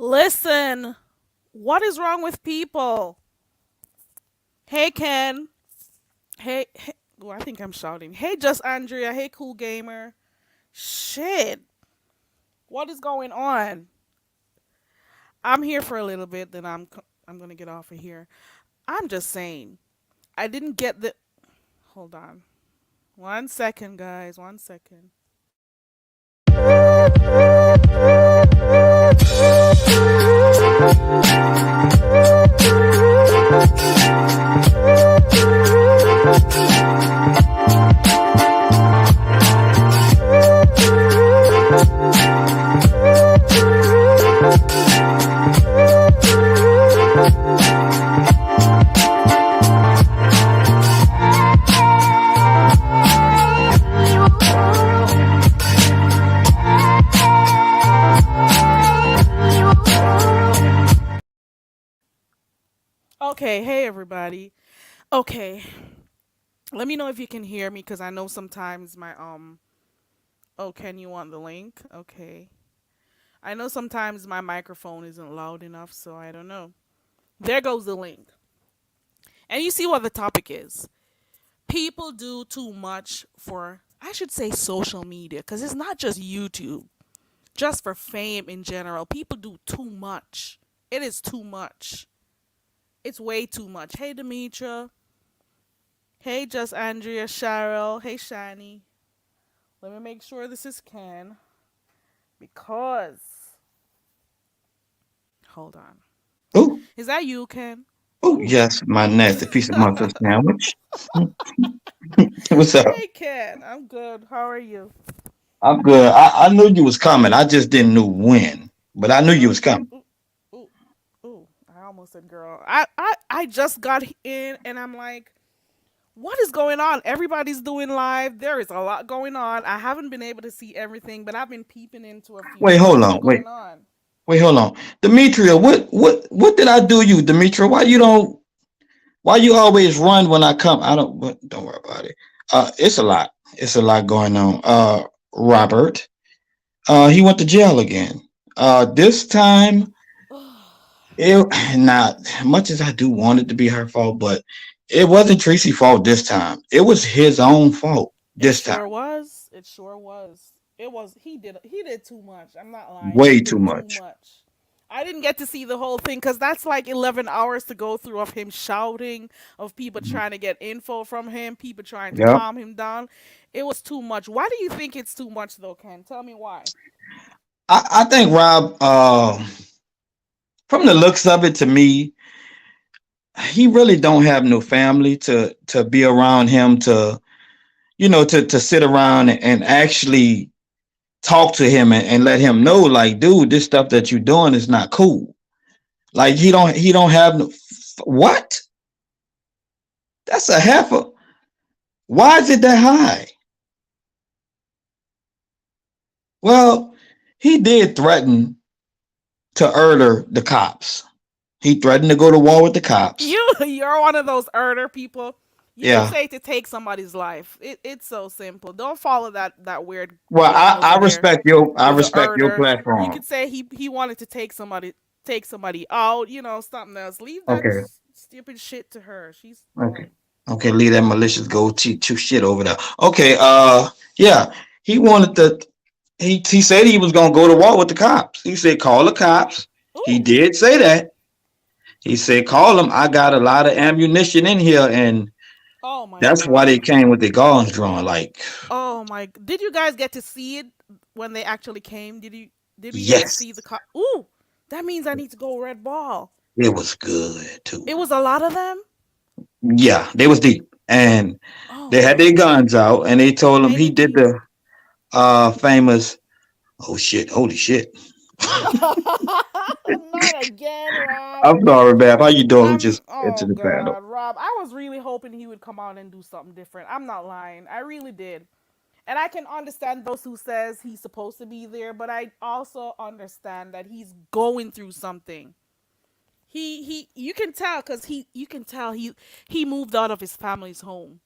Listen, what is wrong with people? Hey, Ken. Hey. Oh, I think I'm shouting. Hey, Just Andrea. Hey, Cool Gamer. Shit. What is going on? I'm here for a little bit, then I'm gonna get off of here. I'm just saying. I didn't get the. Hold on. 1 second, guys. 1 second. Okay. Hey, everybody. Okay. Let me know if you can hear me, because I know sometimes my. Oh, Ken, you want the link? Okay. I know sometimes my microphone isn't loud enough, so I don't know. There goes the link. And you see what the topic is. People do too much for, I should say, social media, because it's not just YouTube, just for fame in general. People do too much. It is too much. It's way too much. Hey, Demetra. Hey, Just Andrea, Cheryl. Hey, Shani. Let me make sure this is Ken, because. Hold on. Oh, Is that you, Ken? oh, Ooh. yes, my nasty piece of mustard sandwich. What's up? Hey, Ken. I'm good. How are you? I'm good. I knew you was coming. I just didn't know when, but I knew you Ooh, was coming. ooh, ooh, ooh. I almost said girl. I just got in and I'm like, what is going on? Everybody's doing live. There is a lot going on. I haven't been able to see everything, but I've been peeping into a few. Wait, So hold what's been on. going on? Wait, hold on. Demetria, what did I do you, Demetria? Why you always run when I come? I don't, but don't worry about it. It's a lot. It's a lot going on. Robert, he went to jail again. This time it not much as I do want it to be her fault, but it wasn't Tracy's fault this time. It was his own fault It this time. sure was. It sure was. It was. He did too much. I'm not lying. He Way too did too much. much. I didn't get to see the whole thing because that's like 11 hours to go through of him shouting, of people trying to get info from him, people trying to Yep. calm him down. It was too much. Why do you think it's too much though, Ken? Tell me why. I think Rob, from the looks of it to me, he really don't have no family to be around him to to sit around and actually talk to him and let him know like, dude, this stuff that you're doing is not cool. Like he don't have no what? That's a heifer. Why is it that high? Well, he did threaten to murder the cops. He threatened to go to war with the cops. You're one of those earner people. You can Yeah. say to take somebody's life. It's so simple. Don't follow that weird Well, line I over there respect with the your earner. You platform. could say he wanted to take somebody out. Something else. Leave that Okay. stupid shit to her. She's Okay. Okay, leave that malicious go to shit over there. Okay, yeah. He wanted to he said he was gonna go to war with the cops. He said call the cops. He ooh. did say that. He said call them. I got a lot of ammunition in here, and Oh my that's why they god. came with their guns drawn. Like, Oh my. Did you guys get to see it when they actually came? Did we get to yes, see the car? Ooh. That means I need to go red ball. it was good too. It was a lot of them. Yeah, they was deep. And Oh they had their my. guns out and they told him he Many did people. the famous oh shit, holy shit. Not again, Rob. I'm sorry, Bab. How you doing? We just Oh into the panel. God, Rob. I was really hoping he would come out and do something different. I'm not lying. I really did. And I can understand those who says he's supposed to be there, but I also understand that he's going through something. You can tell because you can tell he moved out of his family's home.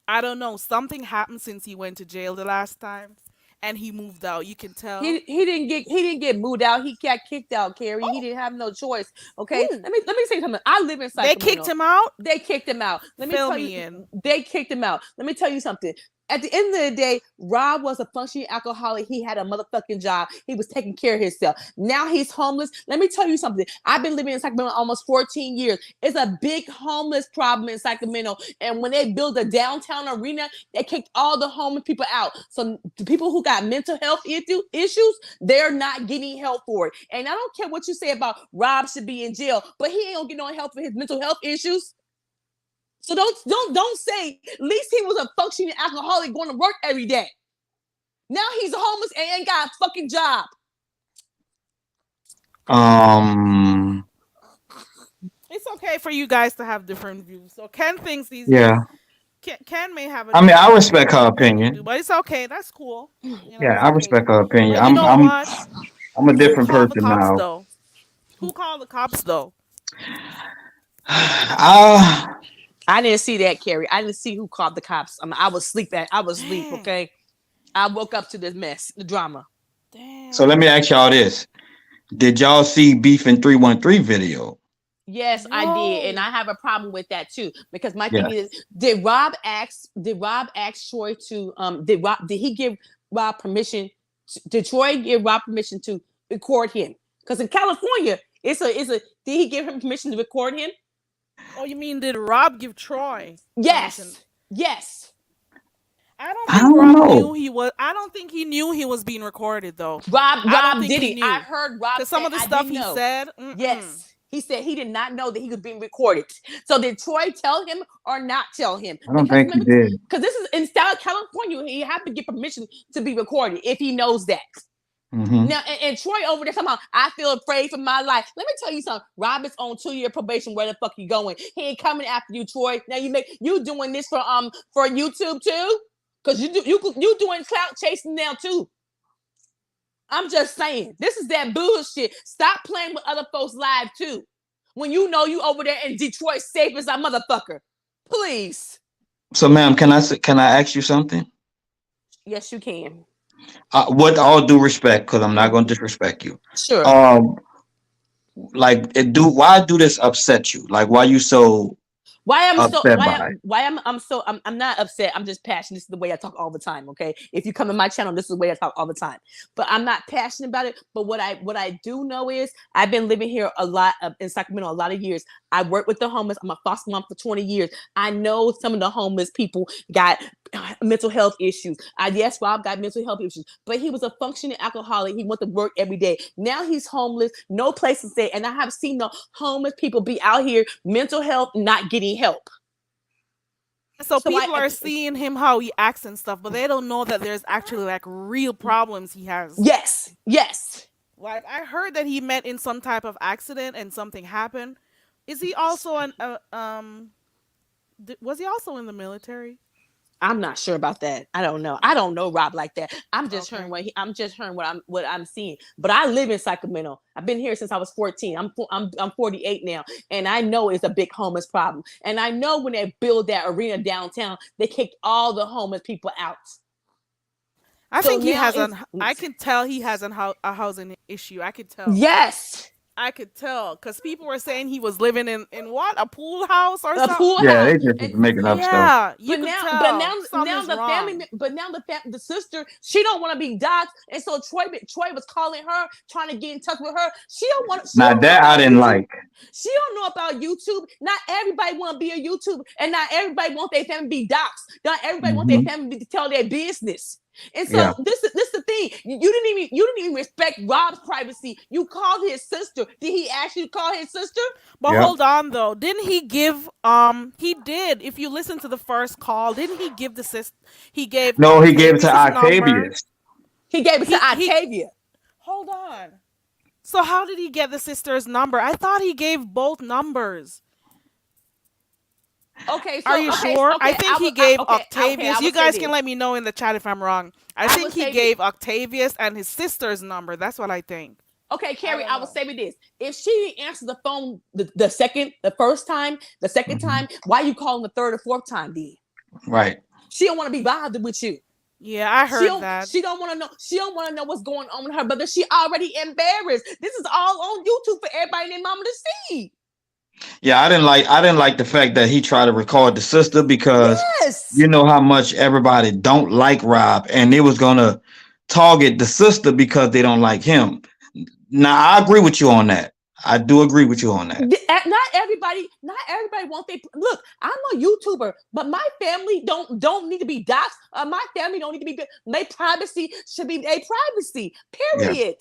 I don't know. Something happened since he went to jail the last time. and he moved out. You can He tell. he didn't get moved out. He got kicked out, Carrie. He Oh, didn't have no choice. Okay, ooh, let me say something. I live in they kicked Sacramento. him out. They kicked him out. Let me Fill tell you, me in. they kicked him out. Let me tell you something. At the end of the day, Rob was a functioning alcoholic. He had a motherfucking job. He was taking care of himself. Now he's homeless. Let me tell you something. I've been living in Sacramento almost 14 years. It's a big homeless problem in Sacramento. And when they built the downtown arena, they kicked all the homeless people out. So the people who got mental health issues, they're not getting help for it. And I don't care what you say about Rob should be in jail, but he ain't gonna get no help for his mental health issues. So don't say. At least he was a functioning alcoholic going to work every day. Now he's homeless and ain't got a fucking job. Um. It's okay for you guys to have different views. So Ken thinks he's Yeah. Ken may have a I mean, I different respect her opinion than you do, opinion. but it's okay. That's cool. Yeah, It's I okay. respect her opinion. But you know what? I'm a Who different called the person cops now. though? Who called the cops though? I I didn't see that, Carrie. I didn't see who called the cops. I was sleep. I was asleep. Dang, Okay, I woke up to this mess, the drama. so let me damn. ask y'all this: did y'all see Beef in 313 video? Yes, I did, and No. I have a problem with that too. Because my thing is, Yes. did Rob ask Troy to did he give Rob permission? Did Troy give Rob permission to record him? Because in California, did he give him permission to record him? Oh, you mean did Rob give Troy permission? Yes, yes. I don't I think don't Rob know. knew he was. I don't think he knew he was being recorded though. Rob I don't Rob think did he it. I knew heard Rob because some say of the I stuff didn't he know. said. Mm-mm. Yes. He said he did not know that he was being recorded. So did Troy tell him or not tell him? I don't Because think he remember, did. because this is in South California, he had to get permission to be recorded if he knows that. Hmm. Now, and Troy over there somehow, I feel afraid for my life. Let me tell you something. Rob is on 2-year probation. Where the fuck you going? He ain't coming after you, Troy. Now you doing this for YouTube too? Cause you doing clout chasing now too. I'm just saying, this is that bullshit. Stop playing with other folks' lives too. When you know you over there in Detroit safe as a motherfucker. Please. So, ma'am, can I ask you something? Yes, you can. With all due respect, because I'm not Mm, going to disrespect you. sure. Um, why do this upset you? Like, why you so upset by it? Why I'm not upset. I'm just passionate. This is the way I talk all the time. Okay. If you come to my channel, this is the way I talk all the time. But I'm not passionate about it. But what I do know is I've been living here a lot in Sacramento a lot of years. I work with the homeless. I'm a foster mom for 20 years. I know some of the homeless people got mental health issues. Yes, Rob got mental health issues, but he was a functioning alcoholic. He went to work every day. Now he's homeless, no place to stay. And I have seen the homeless people be out here, mental health, not getting help. So So people are seeing him how he acts and stuff, but they don't know that there's actually like real problems he has. yes, yes. Like I heard that he met in some type of accident and something happened. Is he also an was he also in the military? I'm not sure about that. I don't know. I don't know Rob like that. Okay. I'm just hearing what I'm seeing. But I live in Sacramento. I've been here since I was 14. I'm 48 now, and I know it's a big homeless problem. And I know when they build that arena downtown, they kicked all the homeless people out. I So think he now has it's an. I can tell he has a housing issue. I could tell. yes, I could tell because people were saying he was living in what, a pool house or a something. pool Yeah, house. they just And was making up stuff. Yeah, you But could now, but now, tell something now is the family, wrong. but now the sister, she don't want to be doxxed, and so Troy was calling her, trying to get in touch with her. She Now don't know that I about didn't YouTube. like. She don't know about YouTube. Not everybody want to be a YouTuber, and not everybody want their family to be doxxed. Not everybody want their Hmm. family to tell their business. And Yeah. so this is the thing. You didn't even respect Rob's privacy. You called his sister. Did he ask you to call his sister? But Yep. hold on though, didn't he give? He did. If you listen to the first call, didn't he give the sis? He gave No, he gave it to Octavius's number. Octavius. He gave it to He Octavia. hold on. So how did he get the sister's number? I thought he gave both numbers. Okay, Are so you okay, sure? I okay, think he gave I Octavius. You would say guys can this. let me know in the chat if I'm wrong. I I would think he say this. gave Octavius and his sister's number. That's what I think. Okay, I Carrie, don't I will know. say with this. If she answers the phone the first time, the second Hmm. time, why you calling the third or fourth time, then? Right. She don't want to be bothered with you. Yeah, I She heard don't that. she don't want to know. She don't want to know what's going on with her brother. She already embarrassed. This is all on YouTube for everybody and their mama to see. Yeah, I didn't like the fact that he tried to record the sister because Yes. you know how much everybody don't like Rob, and they was gonna target the sister because they don't like him. Now I agree with you on that. I do agree with you on that. Not everybody wants they look. I'm a YouTuber, but my family don't need to be doxxed. My family don't need to be. My privacy should be a privacy. Yeah. Period.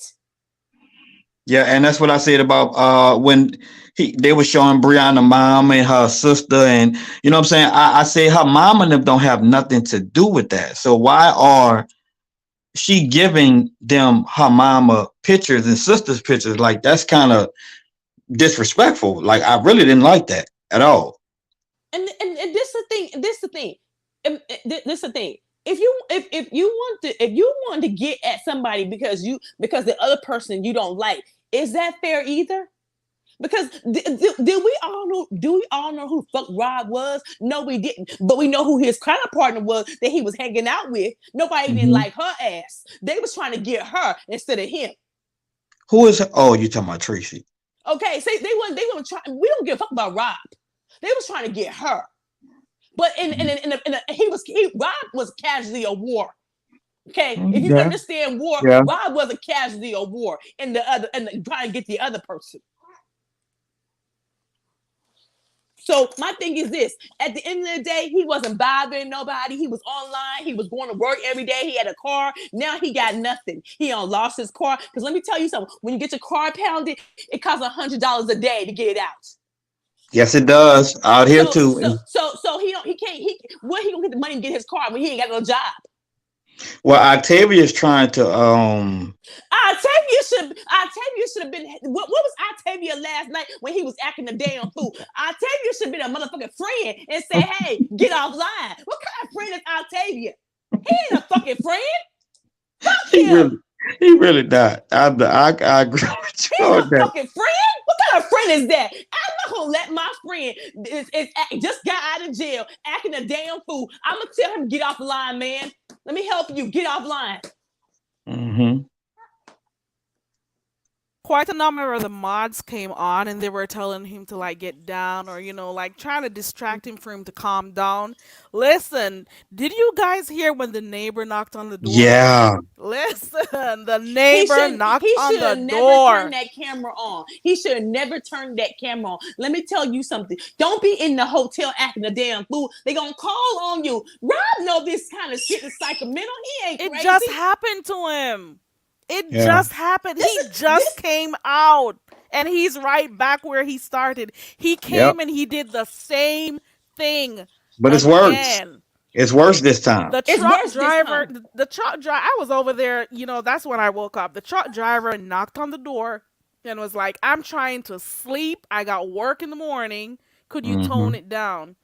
Yeah, and that's what I said about when they were showing Brianna mom and her sister, and you know what I'm saying. I say her mom and them don't have nothing to do with that. So why are she giving them her mama pictures and sisters pictures? Like that's kind of disrespectful. Like I really didn't like that at all. And this the thing. This the thing. This the thing. If you want to get at somebody because the other person you don't like, is that fair either? Because did we all know? Do we all know who fuck Rob was? No, we didn't. But we know who his kind of partner was that he was hanging out with. Nobody didn't Hmm. like her ass. They was trying to get her instead of him. Who is? Oh, you talking about Tracy? Okay, say they weren't trying. We don't give a fuck about Rob. They was trying to get her. But Rob was a casualty of war. Okay, if you Yeah, understand war, yeah. Rob was a casualty of war, and trying to get the other person. So my thing is this: at the end of the day, he wasn't bothering nobody. He was online. He was going to work every day. He had a car. Now he got nothing. He lost his car. Because let me tell you something: when you get your car pounded, it costs $100 a day to get it out. Yes, it does out here So too. so so so he don't he can't he where he gonna get the money to get his car when he ain't got no job? Well, Octavia's trying to Octavia should have been. What was Octavia last night when he was acting a damn fool? Octavia should have been a motherfucking friend and said, "Hey, get offline." What kind of friend is Octavia? He ain't a fucking friend. Fuck he him. really he really died. I agree with He you ain't on a that. fucking friend. What kind of friend is that? I'm not gonna let my friend just got out of jail acting a damn fool. I'm gonna tell him get off the line, man. Let me help you get offline. Hmm. Quite a number of the mods came on and they were telling him to like get down or like trying to distract him for him to calm down. Listen, did you guys hear when the neighbor knocked on the door? Yeah, Listen, the neighbor knocked He on should the have never turned door. that camera on. He should have never turned that camera on. Let me tell you something. Don't be in the hotel acting a damn fool. They gonna call on you. Rob know this kind of shit is psychomental. He ain't It crazy. just happened to him. It yeah. just happened. This He is just this came out and he's right back where he started. He Yep. came and he did the same thing But it's worse. again. It's worse this time. The it's truck worse this driver, time. the truck driver, I was over there, that's when I woke up. The truck driver knocked on the door and was like, I'm trying to sleep. I got work in the morning. Could you tone Hmm. it down?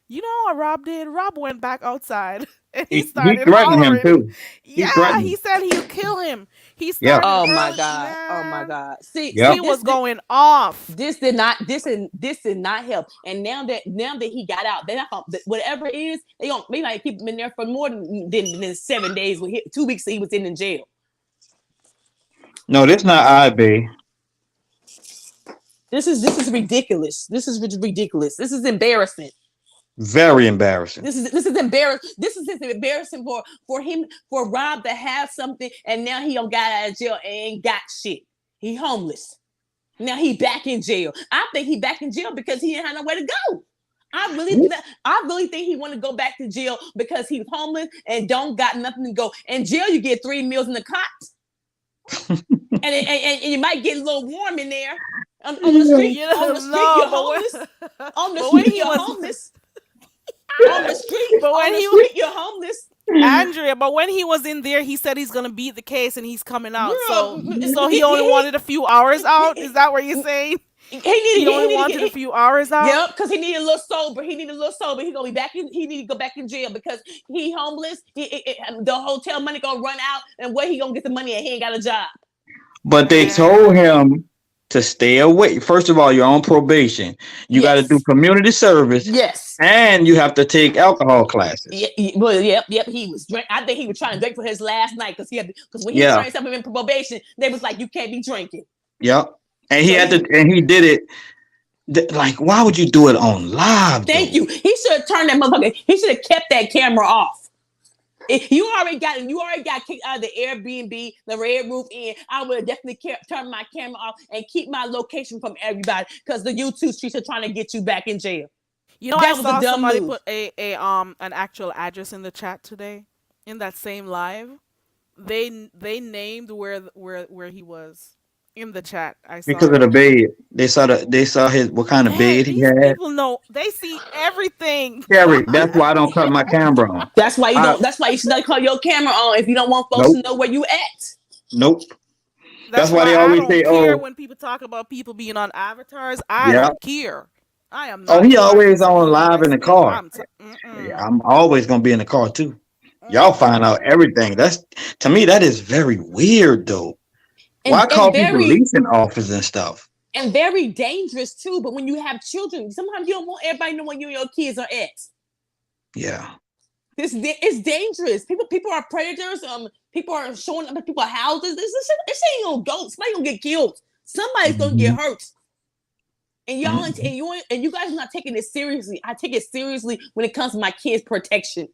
You know what Rob did? Rob went back outside and he He started threatened him hollering. too. He Yeah, threatened he him. said he'll kill him. He Yeah. started Oh my hurling, god. Oh my man. god. See, Yep. see He this was this going off. this did not help. And now that he got out, they're not gonna, whatever it is, they might keep him in there for more than 7 days. 2 weeks that he was in jail. No, this not IB. This is ridiculous. This is ridiculous. This is embarrassing. Very embarrassing. This is embarrassing. This is just embarrassing for him, for Rob to have something and now he don't got out of jail and ain't got shit. He homeless. Now he back in jail. I think he back in jail because he didn't have nowhere to go. I really think he want to go back to jail because he's homeless and don't got nothing to go. In jail, you get 3 meals in the cot, and you might get a little warm in there. On the street, on the street, No, you're homeless. On the but when street, he you're was, homeless. On the street, but on when the he street, you're homeless. Andrea, but when he was in there, he said he's gonna beat the case and he's coming out. So, Girl, so he only wanted a few hours out. Is that what you're saying? he need to He get. He only need to wanted a get. few hours out. Yep, because he need a little sober. He need a little sober. He gonna be back in. He need to go back in jail because he homeless. The hotel money gonna run out, and where he gonna get the money? And he ain't got a job. But they told Man, him. to stay away. First of all, you're on probation. You got to do Yes. community service, Yes. and you have to take alcohol classes. Yeah, well, yep. He was drink. I think he was trying to drink for his last night because because when he turned Yeah, himself in probation, they was like, you can't be drinking. yep. And he So had to, he and he did it. Like, why would you do it on live thank though? you. He should have turned that motherfucker. He should have kept that camera off. If you already got kicked out of the Airbnb, the Red Roof Inn. I would have definitely turned my camera off and keep my location from everybody because the YouTube streets are trying to get you back in jail. You know, I That was a saw dumb somebody move. put a an actual address in the chat today in that same live. They named where he was in the chat. I Because saw of it. the bed. They saw his what kind of Man, bed he these had. people know. They see everything. Terry, that's why I don't cut my camera on. That's why you I don't. That's why you should not call your camera on if you don't want folks to Nope, know where you at. nope. That's That's why why they I always don't say, care "Oh, when people talk about people being on avatars. I yeah, don't care. I am oh, not he trying always to on be live in the molested. car." Yeah, Mm-mm. I'm always gonna be in the car too. Y'all find out Mm-mm. everything. That's to me that is very weird though. Why And call people very leasing offers and stuff? and very dangerous too. But when you have children, sometimes you don't want everybody to know where you and your kids are at. Yeah. This it's dangerous. People are predators. People are showing up at people's houses. This ain't gonna go. Somebody's gonna get killed. Somebody's gonna get Hmm. hurt. And you guys are not taking it seriously. I take it seriously when it comes to my kids' protection.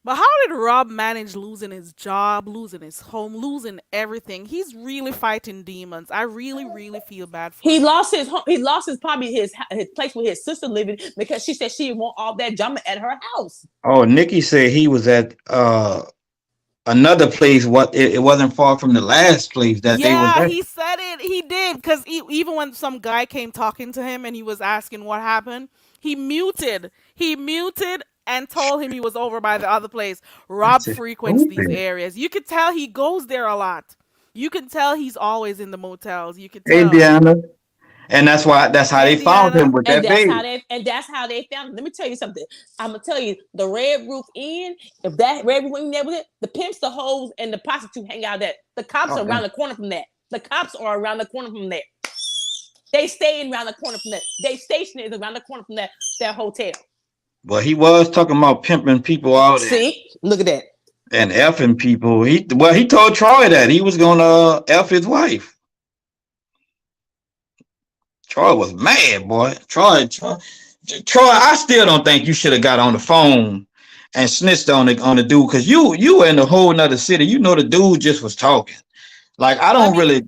But how did Rob manage losing his job, losing his home, losing everything? He's really fighting demons. I really, really feel bad for He him. lost his home. He lost his place with his sister living because she said she didn't want all that drama at her house. Oh, Nikki said he was at another place. What it wasn't far from the last place that they was Yeah, at. he said it. He did because even when some guy came talking to him and he was asking what happened, he muted. He muted and told him he was over by the other place. Rob That's just frequents these stupid. areas. You could tell he goes there a lot. You can tell he's always in the motels. You could tell. Indiana, and that's how they found him Indiana. with that baby. And that's how they found him. Let me tell you something. I'm gonna tell you the Red Roof Inn. If that Red Roof Inn never did, the pimps, the hoes, and the prostitute hang out there. The cops Oh, are around the corner from that. The cops are around the corner from there. They staying around the corner from that. They station is around the corner from that hotel. but he was talking about pimping people out See, look at that. and effing people. He told Troy that he was gonna f his wife. Troy was mad, boy. Troy. I still don't think you should have got on the phone and snitched on the dude because you were in a whole nother city. You know the dude just was talking. Like I Let don't me. really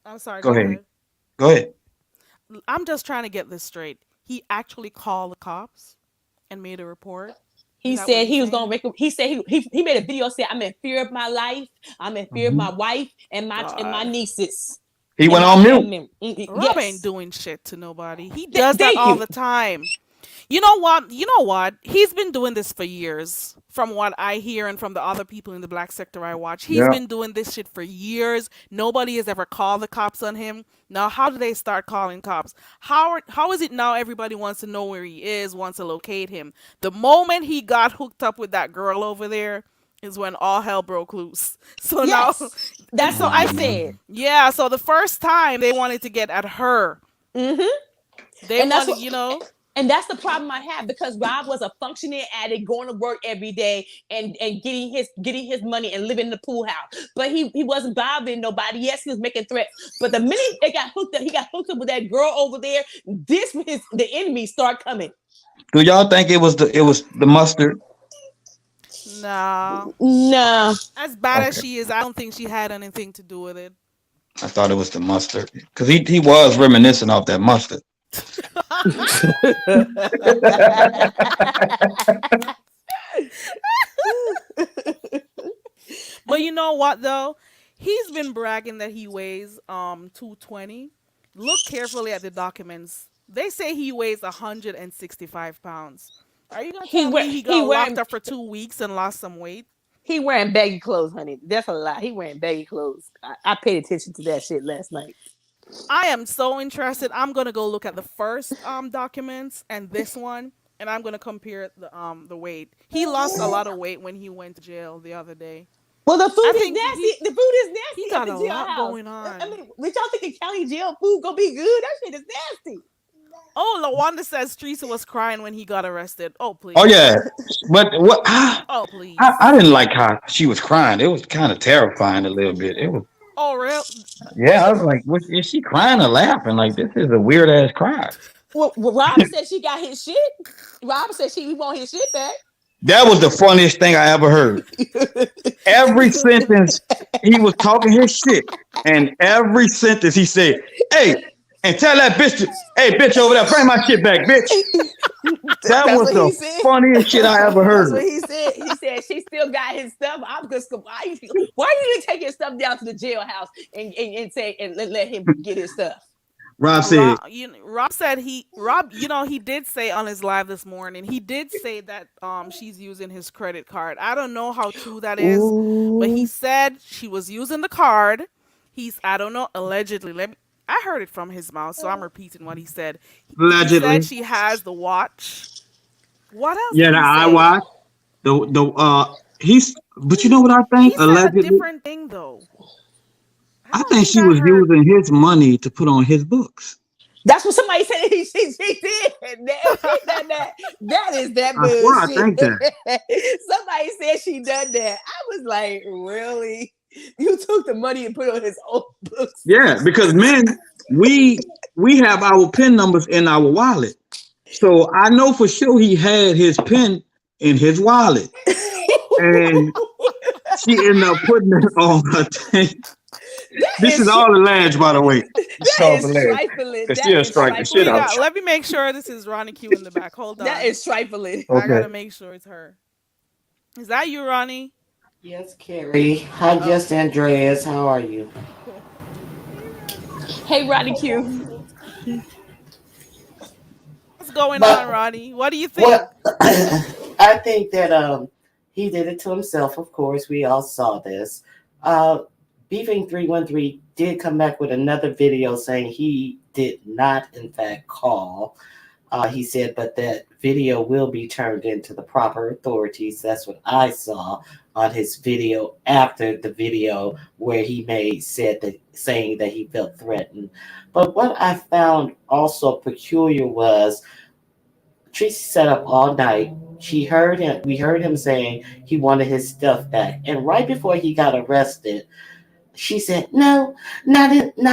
I'm sorry. go Go ahead. ahead. Go ahead. I'm just trying to get this straight. He actually called the cops and made a report. Is He that what said you're he was gonna saying? make. He said he made a video saying, "I'm in fear of my life. I'm in fear of my Mhm. wife and my God. nieces He and went my on family mute. members." Rob ain't Yes, doing shit to nobody. He does that thank all you. the time. You know what? You know what? He's been doing this for years. From what I hear and from the other people in the black sector I watch, he's Yeah. been doing this shit for years. Nobody has ever called the cops on him. Now, how do they start calling cops? How is it now everybody wants to know where he is, wants to locate him? The moment he got hooked up with that girl over there is when all hell broke loose. So now, Yes, and that's so what I I think, said. Mhm. yeah, so the first time they wanted to get at her. Hmm. They And that's wanted, what. you know, And that's the problem I have because Rob was a functioning addict, going to work every day and getting his money and living in the pool house. But he wasn't bothering nobody. Yes, he was making threats. But the minute they got hooked up, he got hooked up with that girl over there. This was the enemy start coming. Do y'all think it was the mustard? nah. No. As bad as Okay. she is, I don't think she had anything to do with it. I thought it was the mustard because he was reminiscing off that mustard. But you know what though? He's been bragging that he weighs 220. Look carefully at the documents. They say he weighs 165 pounds. Are you gonna he tell wear me he he got locked wearing up for 2 weeks and lost some weight? he wearing baggy clothes, honey. That's a lie. He wearing baggy clothes. I paid attention to that shit last night. I am so interested. I'm gonna go look at the first documents and this one, and I'm gonna compare the weight. He lost a lot of weight when he went to jail the other day. Well, the I food is think nasty. The food is he nasty at got the a lot jailhouse. going I on. mean, did y'all think a county jail food gonna be good? That shit is nasty. Oh, Lawanda says Teresa was crying when he got arrested. Oh Oh please. yeah, but what Oh I please. didn't like how she was crying. It was kind of terrifying a little bit. It was Oh real. yeah. I was like, what, is she crying or laughing? Like this is a weird ass cry. Well, Rob said she got his shit. Rob said he want his shit back. That was the funniest thing I ever heard. Every sentence he was talking his shit, and every sentence he said, "Hey, and tell that bitch, hey bitch over there, bring my shit back, bitch." That That's was what the he said. funniest shit I ever That's what heard. he said. He said she still got his stuff. I'm just why you didn't take his stuff down to the jailhouse and say and let him get his stuff. Rob said, Rob, Rob said Rob, he did say on his live this morning. He did say that she's using his credit card. I don't know how true that is, but he Ooh. said she was using the card. I don't know, allegedly. I heard it from his mouth, so I'm repeating what he said. He said allegedly, she has the watch. What else yeah, did the he I say? watch, he's, but you know what I He think? said a Allegedly, different thing though. I I don't think think she I was heard. using his money to put on his books. That's what somebody said she did. If she done that, that is that I swear, I bullshit. think that. Somebody said she done that. I was like, really? You took the money and put it on his own books. Yeah, because men, we have our pin numbers in our wallet. So I know for sure he had his pin in his wallet, and she ended up putting it on her thing. that This is is all alleged, by the way. This is that all is alleged. trifling. Cause That she'll is strike the Who shit we out trifling. of got? Let me make sure this is Ronnie Q in the back. Hold That on. is trifling. you. I Okay. gotta make sure it's her. Is that you, Ronnie? Yes, Carrie. Hi, Just Okay, Andreas. How are you? cool. Hey, Roddy Q. What's going on, But Ronnie? What do you what think? I think that he did it to himself. Of course, we all saw this. Uh, Beefing 313 did come back with another video saying he did not, in fact, call. He said, but that video will be turned into the proper authorities. That's what I saw on his video after the video where he made said that saying that he felt threatened. But what I found also peculiar was Tracy sat up all night. She heard him. We heard him saying he wanted his stuff back, and right before he got arrested, she said, "No, not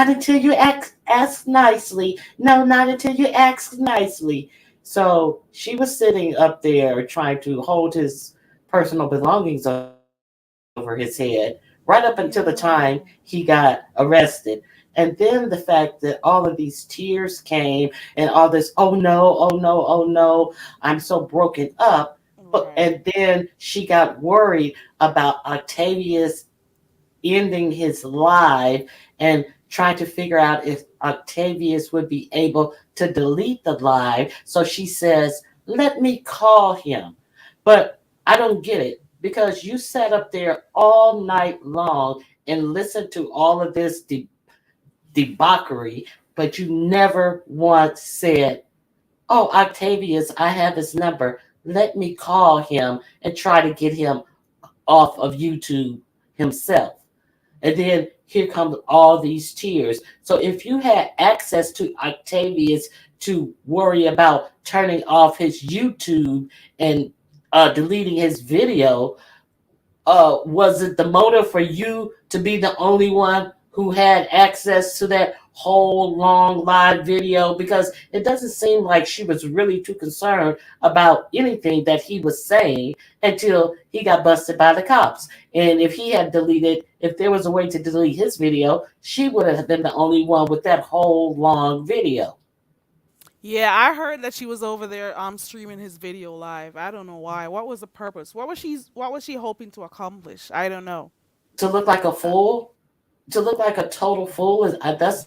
until you ask nicely. No, not until you ask nicely." So she was sitting up there trying to hold his personal belongings over his head right up until the time he got Yo. arrested. And then the fact that all of these tears came and all this, oh no, oh no, oh no, I'm so broken up. But and Right. then she got worried about Octavius ending his life and trying to figure out if Octavius would be able to delete the live. So she says, "Let me call him." But I don't get it because you sat up there all night long and listened to all of this debauchery, but you never once said, "Oh, Octavius, I have his number. Let me call him and try to get him off of YouTube himself." And then here comes all these tears. So if you had access to Octavius to worry about turning off his YouTube and deleting his video, was it the motive for you to be the only one who had access to that whole long live video? Because it doesn't seem like she was really too concerned about anything that he was saying until he got busted by the cops. And if he had deleted, if there was a way to delete his video, she would have been the only one with that whole long video. Yeah, I heard that she was over there streaming his video live. I don't know why. What was the purpose? What was she hoping to accomplish? I don't know. To look like a Uh, fool, to look like a total fool, is that's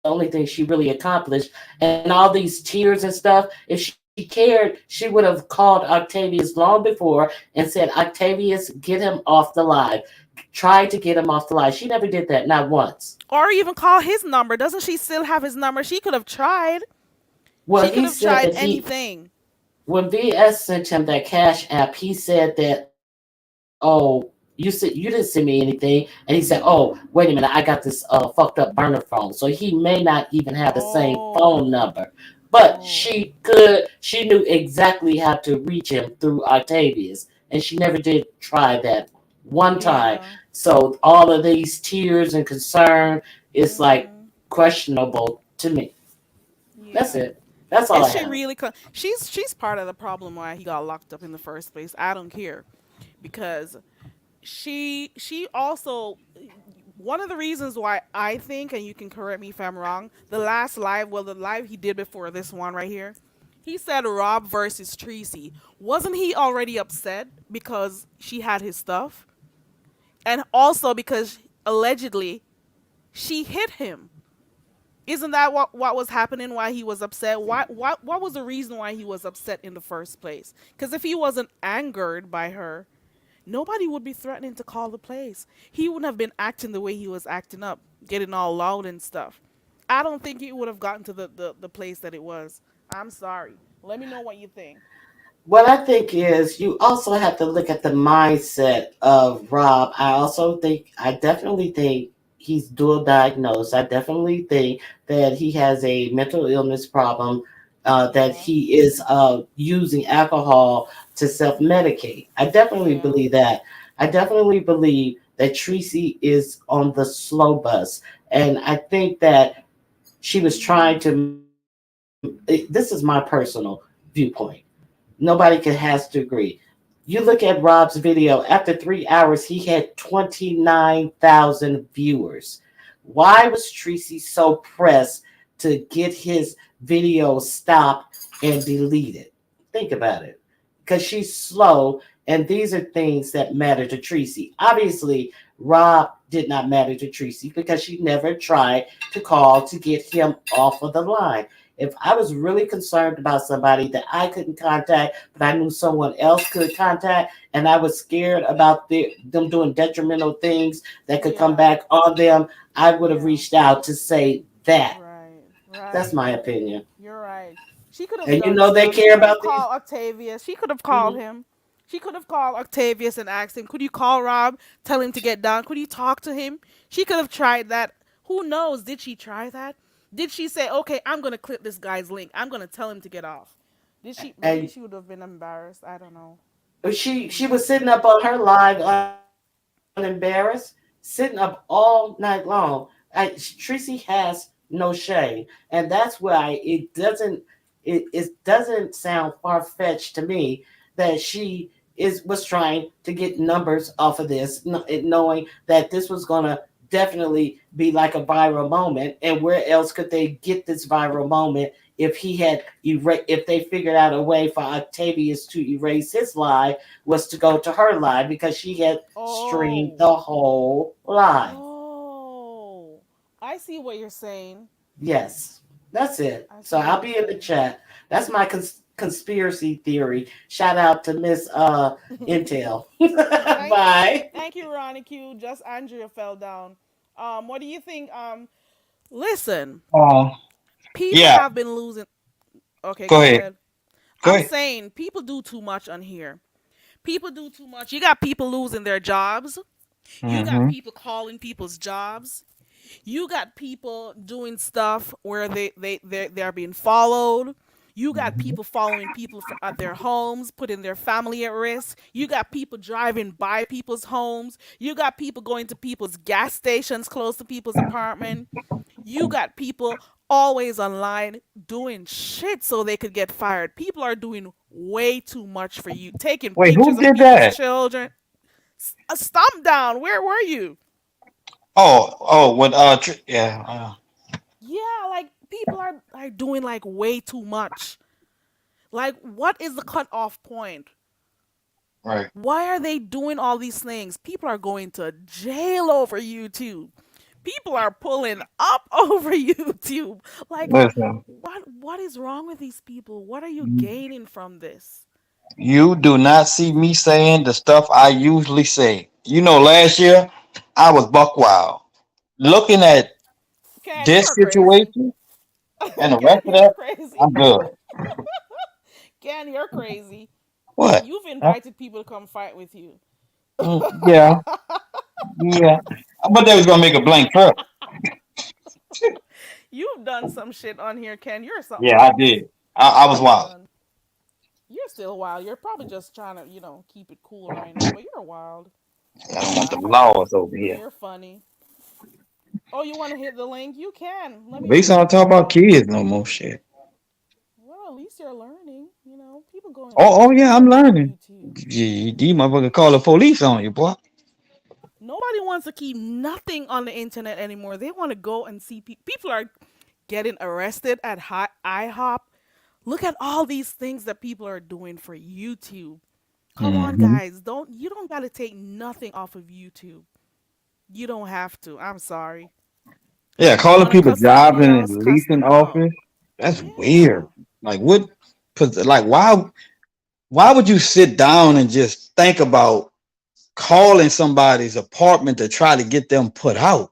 the only thing she really accomplished. And all these tears and stuff, if she cared, she would have called Octavius long before and said, "Octavius, get him off the live. Try to get him off the live." She never did that, not once. or even call his number. Doesn't she still have his number? She could have tried. Well, She he could have said tried that anything. when VS sent him that cash app, he said that, oh, you didn't send me anything. And he said, oh, wait a minute, I got this fucked up burner phone. So he may not even have the same phone Oh, number. But oh, she knew exactly how to reach him through Octavius. And she never did try that one time. yeah, So all of these tears and concern is like mm-hmm, questionable to me. That's yeah. it. That's all Is I she have. really? She's part of the problem why he got locked up in the first place. I don't care because she also one of the reasons why I think, and you can correct me if I'm wrong, the last live, well, the live he did before this one right here, he said Rob versus Tracy. Wasn't he already upset because she had his stuff, and also because allegedly she hit him? Isn't that what was happening? Why he was upset? What was the reason why he was upset in the first place? Because if he wasn't angered by her, nobody would be threatening to call the police. He wouldn't have been acting the way he was acting up, getting all loud and stuff. I don't think it would have gotten to the place that it was. I'm sorry. Let me know what you think. What I think is you also have to look at the mindset of Rob. I definitely think he's dual diagnosed. I definitely think that he has a mental illness problem, that Yeah. he is using alcohol to self medicate. I definitely Yeah. believe that. I definitely believe that Tracy is on the slow bus. And I think that she was trying Mhm. to, this is my personal viewpoint. Nobody can has to agree. You look at Rob's video, after 3 hours, he had 29,000 viewers. Why was Tracy so pressed to get his video stopped and deleted? Think about it. Because she's slow, and these are things that matter to Tracy. Obviously, Rob did not matter to Tracy because she never tried to call to get him off of the line. If I was really concerned about somebody that I couldn't contact, but I knew someone else could contact, and I was scared about them doing detrimental things that could come Yeah. back on them, I would have Yeah. reached out to say that. Right. That's Right. my opinion. You're right. She could have And you done know they stuff. She care could have about these. called Octavius. She could have called Mhm. him. She could have called Octavius and asked him, "Could you call Rob? Tell him to get down. Could you talk to him?" She could have tried that. Who knows? Did she try that? Did she say, "Okay, I'm gonna clip this guy's link. I'm gonna tell him to get off"? Did she? Maybe And she would have been embarrassed. I don't know. she Mm. was sitting up on her live unembarrassed, sitting up all night long. Tracy has no shame, and that's why it doesn't sound far fetched to me that she is was trying to get numbers off of this, knowing that this was gonna definitely be like a viral moment. And where else could they get this viral moment if if they figured out a way for Octavius to erase his live, was to go to her live because she had streamed Oh, the whole live. oh, I see what you're saying. Yes, that's it. I So see what I'll you're be in the saying. chat. That's my conspiracy theory. Shout out to Miss Intel. thank, Bye. thank you, Ronnie Q. Just Andrea fell down. What do you think? Listen, Oh, people yeah. have been losing. Okay, Go go ahead. ahead. Go I'm ahead. saying people do too much on here. People do too much. You got people losing their jobs. You got Mm-hmm. people calling people's jobs. You got people doing stuff where they're being followed. You got Mm-hmm. people following people at their homes, putting their family at risk. You got people driving by people's homes. You got people going to people's gas stations close to people's apartment. You got people always online doing shit so they could get fired. People are doing way too much for you, taking Wait, who pictures of did people's that? children. A stomp down. Where were you? Oh, what? Yeah. Yeah, like people are doing like way too much. Like, what is the cutoff point? Right. Why are they doing all these things? People are going to jail over YouTube. People are pulling up over YouTube. Like, Listen, what is wrong with these people? What are you gaining from this? you do not see me saying the stuff I usually say. Last year I was buck wild. Looking at Ken, this you're crazy. situation and the Ken, rest of you're that, crazy. I'm good. Ken, you're crazy. What? You've Huh? invited people to come fight with you. Yeah, yeah. But they was gonna make a blank truck. You've done some shit on here, Ken. You're something Yeah, I else. did. I was You've wild. done. You're still wild. You're probably just trying to, keep it cool right now. But you're wild. I don't I'm want the laughing. laws over here. You're funny. Oh, you want to hit the link? You can. Let At me know least if I you don't talk can about though. kids no more. Shit. Well, at least you're learning. People go and Oh, learn oh so yeah, I'm much on learning. YouTube. You motherfucker call the police on you, boy. Nobody wants to keep nothing on the internet anymore. They want to go and see people are getting arrested at IHOP. Look at all these things that people are doing for YouTube. Come on, Hmm. guys. You don't got to take nothing off of YouTube. You don't have to. I'm sorry. Yeah, You calling want to people cuss jobs somebody in else? the Cuss leasing them out. office. That's weird. Yeah. Like what? Like why would you sit down and just think about calling somebody's apartment to try to get them put out?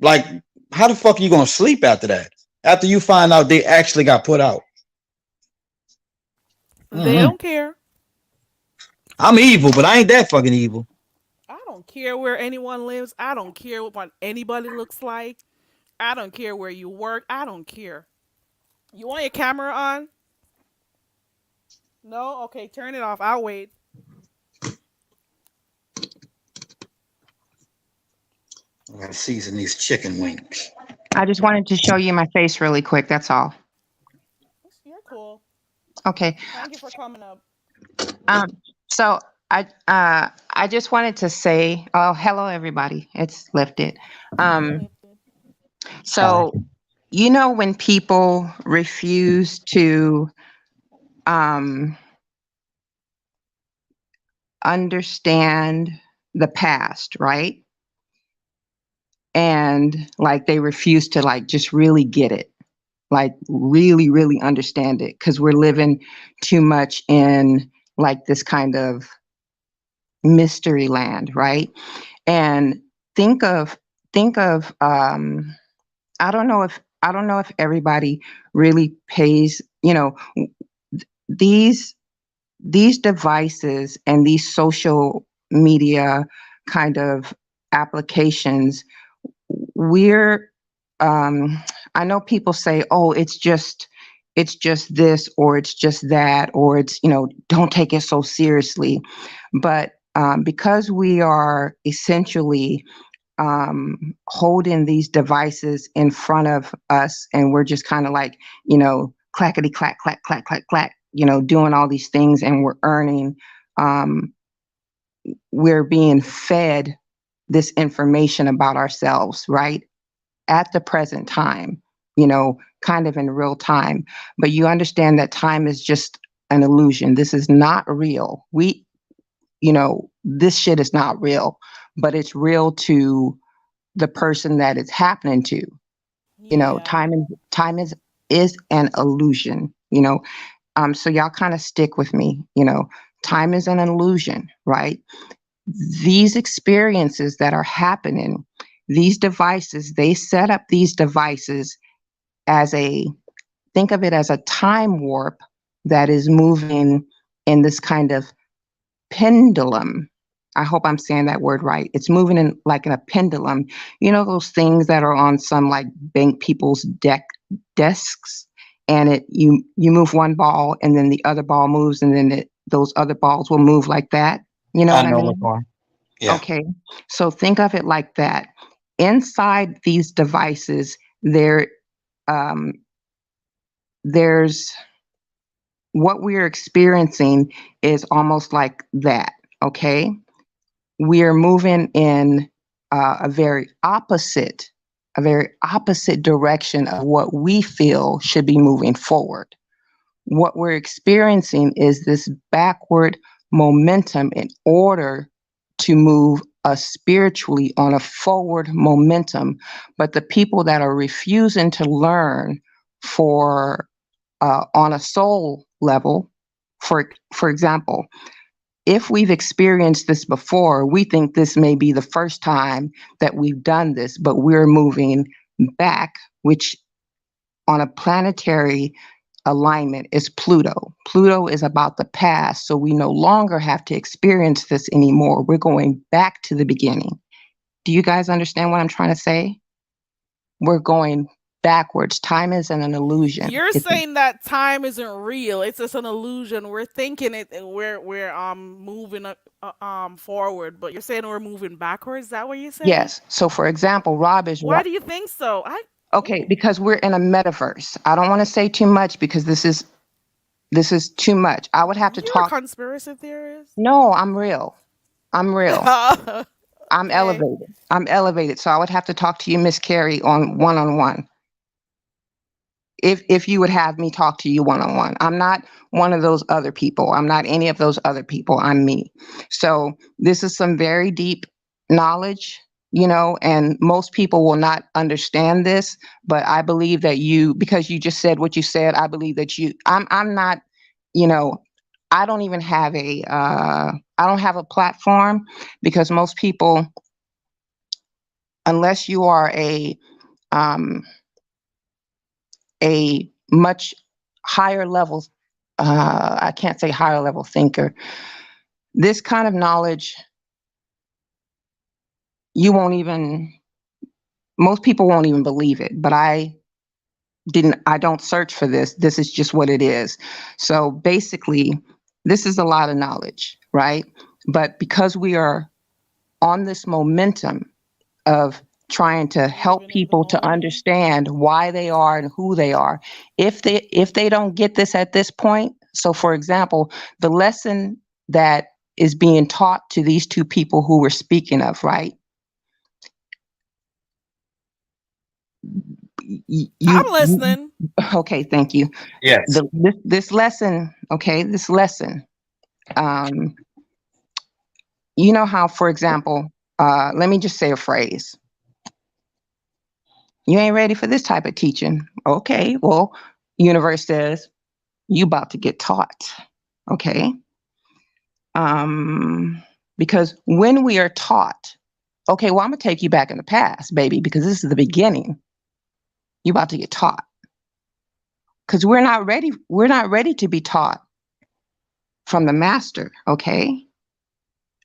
Like, how the fuck are you gonna sleep after that? After you find out they actually got put out? They Mm-mm. don't care. I'm evil, but I ain't that fucking evil. I don't care where anyone lives. I don't care what anybody looks like. I don't care where you work. I don't care. You want your camera on? No? Okay, turn it off. I'll wait. I gotta season these chicken wings. I just wanted to show you my face really quick. That's all. You're cool. Okay. Thank you for coming up. Um, so I just wanted to say, oh, hello everybody. It's lifted. Hey, Um, Lifted. Hi. so when people refuse to um understand the past, right? And like they refuse to like just really get it, like really, really understand it, because we're living too much in like this kind of mystery land, right? And think of think of I don't know if everybody really pays, these devices and these social media kind of applications. We're I know people say, oh, it's just this, or it's just that, or it's, don't take it so seriously. But because we are essentially holding these devices in front of us, and we're just kind of like, clackety clack, clack, clack, clack, clack, doing all these things, and we're earning, um, we're being fed this information about ourselves, right? At the present time, kind of in real time. But you understand that time is just an illusion. This is not real. This shit is not real, but it's real to the person that it's happening to. Yeah. Time is an illusion. So y'all kind of stick with me. Time is an illusion, right? These experiences that are happening, these devices, they set up these devices as think of it as a time warp that is moving in this kind of pendulum. I hope I'm saying that word right. It's moving in like in a pendulum. Those things that are on some like bank people's desks, and you move one ball, and then the other ball moves, and then those other balls will move like that. You know I what I know mean? what's going. Yeah. Okay. So think of it like that. Inside these devices, um, there's what we're experiencing is almost like that. Okay. We're moving in a very opposite direction of what we feel should be moving forward. What we're experiencing is this backward momentum in order to move us spiritually on a forward momentum. But the people that are refusing to learn for on a soul level, for example, if we've experienced this before, we think this may be the first time that we've done this, but we're moving back, which on a planetary alignment is Pluto. Pluto is about the past, so we no longer have to experience this anymore. We're going back to the beginning. Do you guys understand what I'm trying to say? We're going backwards. Time is an illusion. You're saying that time isn't real. It's just an illusion. We're thinking it. We're moving forward, but you're saying we're moving backwards. Is that what you're saying? Yes. So, for example, Rob is Why right. do you think so? Okay, Ooh, because we're in a metaverse. I don't want to say too much because this is too much. I would have to you're a talk. conspiracy theorist. No, I'm real. I'm real. I'm Okay. elevated. I'm elevated. So I would have to talk to you, Miss Carrie, on one. If you would have me talk to you one on one. I'm not one of those other people. I'm not any of those other people. I'm me. So this is some very deep knowledge, and most people will not understand this, but I believe that because you just said what you said, I believe that I'm not, you know, I don't even have I don't have a platform because most people, unless you are um, a much higher level, I can't say higher level thinker, this kind of knowledge, you won't even, most people won't even believe it. But I don't search for this. This is just what it is. So basically, this is a lot of knowledge, right? But because we are on this momentum of trying to help Living in the people to moment. understand why they are and who they are, if they don't get this at this point. So for example, the lesson that is being taught to these two people who we're speaking of, right? I'm You listening. okay, thank you. Yes. This lesson, okay, this lesson, um you know how, for example, let me just say a phrase. You ain't ready for this type of teaching. Okay, well, universe says you about to get taught. Okay. um because when we are taught, okay, well, I'm gonna take you back in the past, baby, because this is the beginning. You about to get taught because we're not ready to be taught from the master. Okay,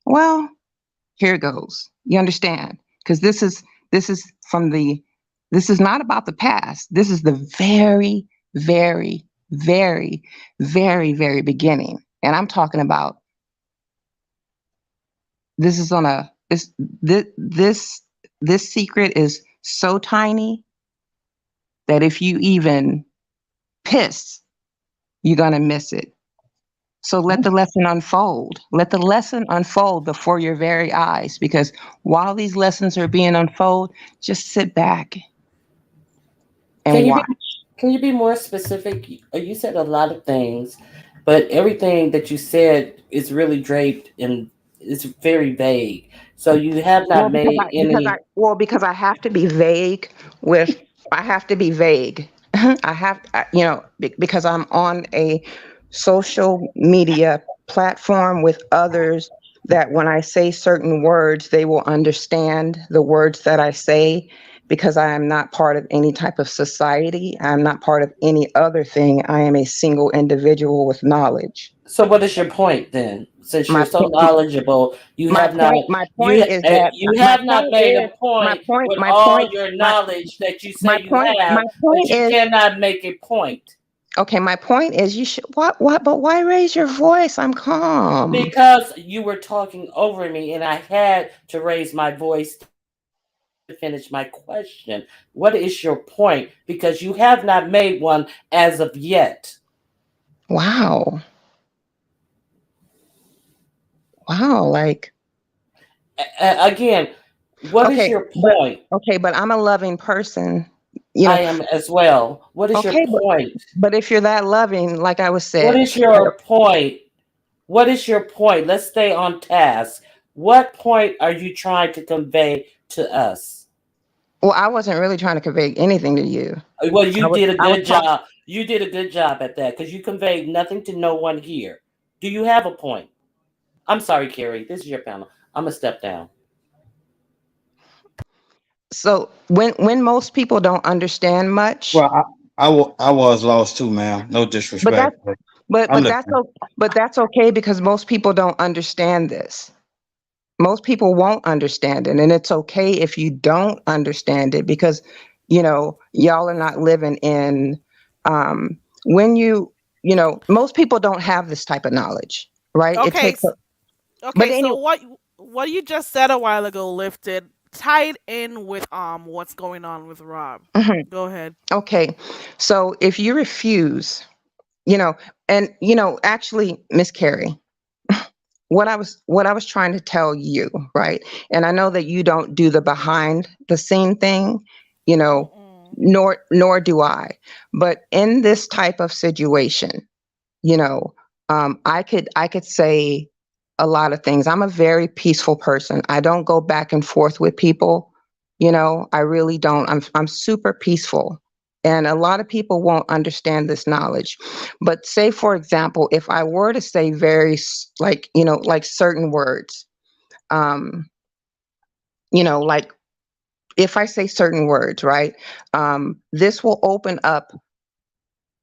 well, here it goes. You understand? Because this is from the this is not about the past. This is the very, very, very, very, very beginning. And I'm talking about, this is on a this secret is so tiny that if you even piss, you're gonna miss it. So let the lesson unfold. Let the lesson unfold before your very eyes, because while these lessons are being unfold, just sit back and Can you watch. be can you be more specific? You said a lot of things, but everything that you said is really draped and it's very vague. So you have Well, not made any. because I have to be vague with I have to be vague. Because I'm on a social media platform with others, that when I say certain words, they will understand the words that I say, because I am not part of any type of society. I'm not part of any other thing. I am a single individual with knowledge. So what is your point then? Since you're My so point, knowledgeable, you my have not point, my you point is that you have not made a my point point, with my all point, your my knowledge that you my say you point, have, my point but you is cannot make a point. okay. My point is, you should what? But why raise your voice? I'm calm. Because you were talking over me and I had to raise my voice to finish my question. What is your point? Because you have not made one as of yet. Wow, wow. Like, Again, what is okay, your but point? I'm a loving person. You know. I am as well. What is your Okay, point? but if you're that loving, like I was What said, is your point? What is your point? Let's stay on task. What point are you trying to convey to us? well, I wasn't really trying to convey anything to you. Well, I you was did a I was good talking. job. You did a good job at that because you conveyed nothing to no one here. Do you have a point? I'm sorry, Carrie. This is your panel. I'm gonna step down. So when most people don't understand much, Well, I was lost too, man. No But disrespect, that's but but I'm but that's listening. but that's okay because most people don't understand this. Most people won't understand it, and it's okay if you don't understand it because y'all are not living in when most people don't have this type of knowledge, right? It Okay, takes a, but okay. So anyway. what you just said a while ago lifted tied in with what's going on with Rob. Go ahead. Okay, so if you refuse, and actually, Miss Carrie, what I was trying to tell you, right? And I know that you don't do the behind the scene thing, you know, Mm-mm. nor do I. But in this type of situation, you know, I could say a lot of things. I'm a very peaceful person. I don't go back and forth with people. I really don't. I'm super peaceful. And a lot of people won't understand this knowledge. But say, for example, if I were to say like, like certain words, um, like if I say certain words, right, this will open up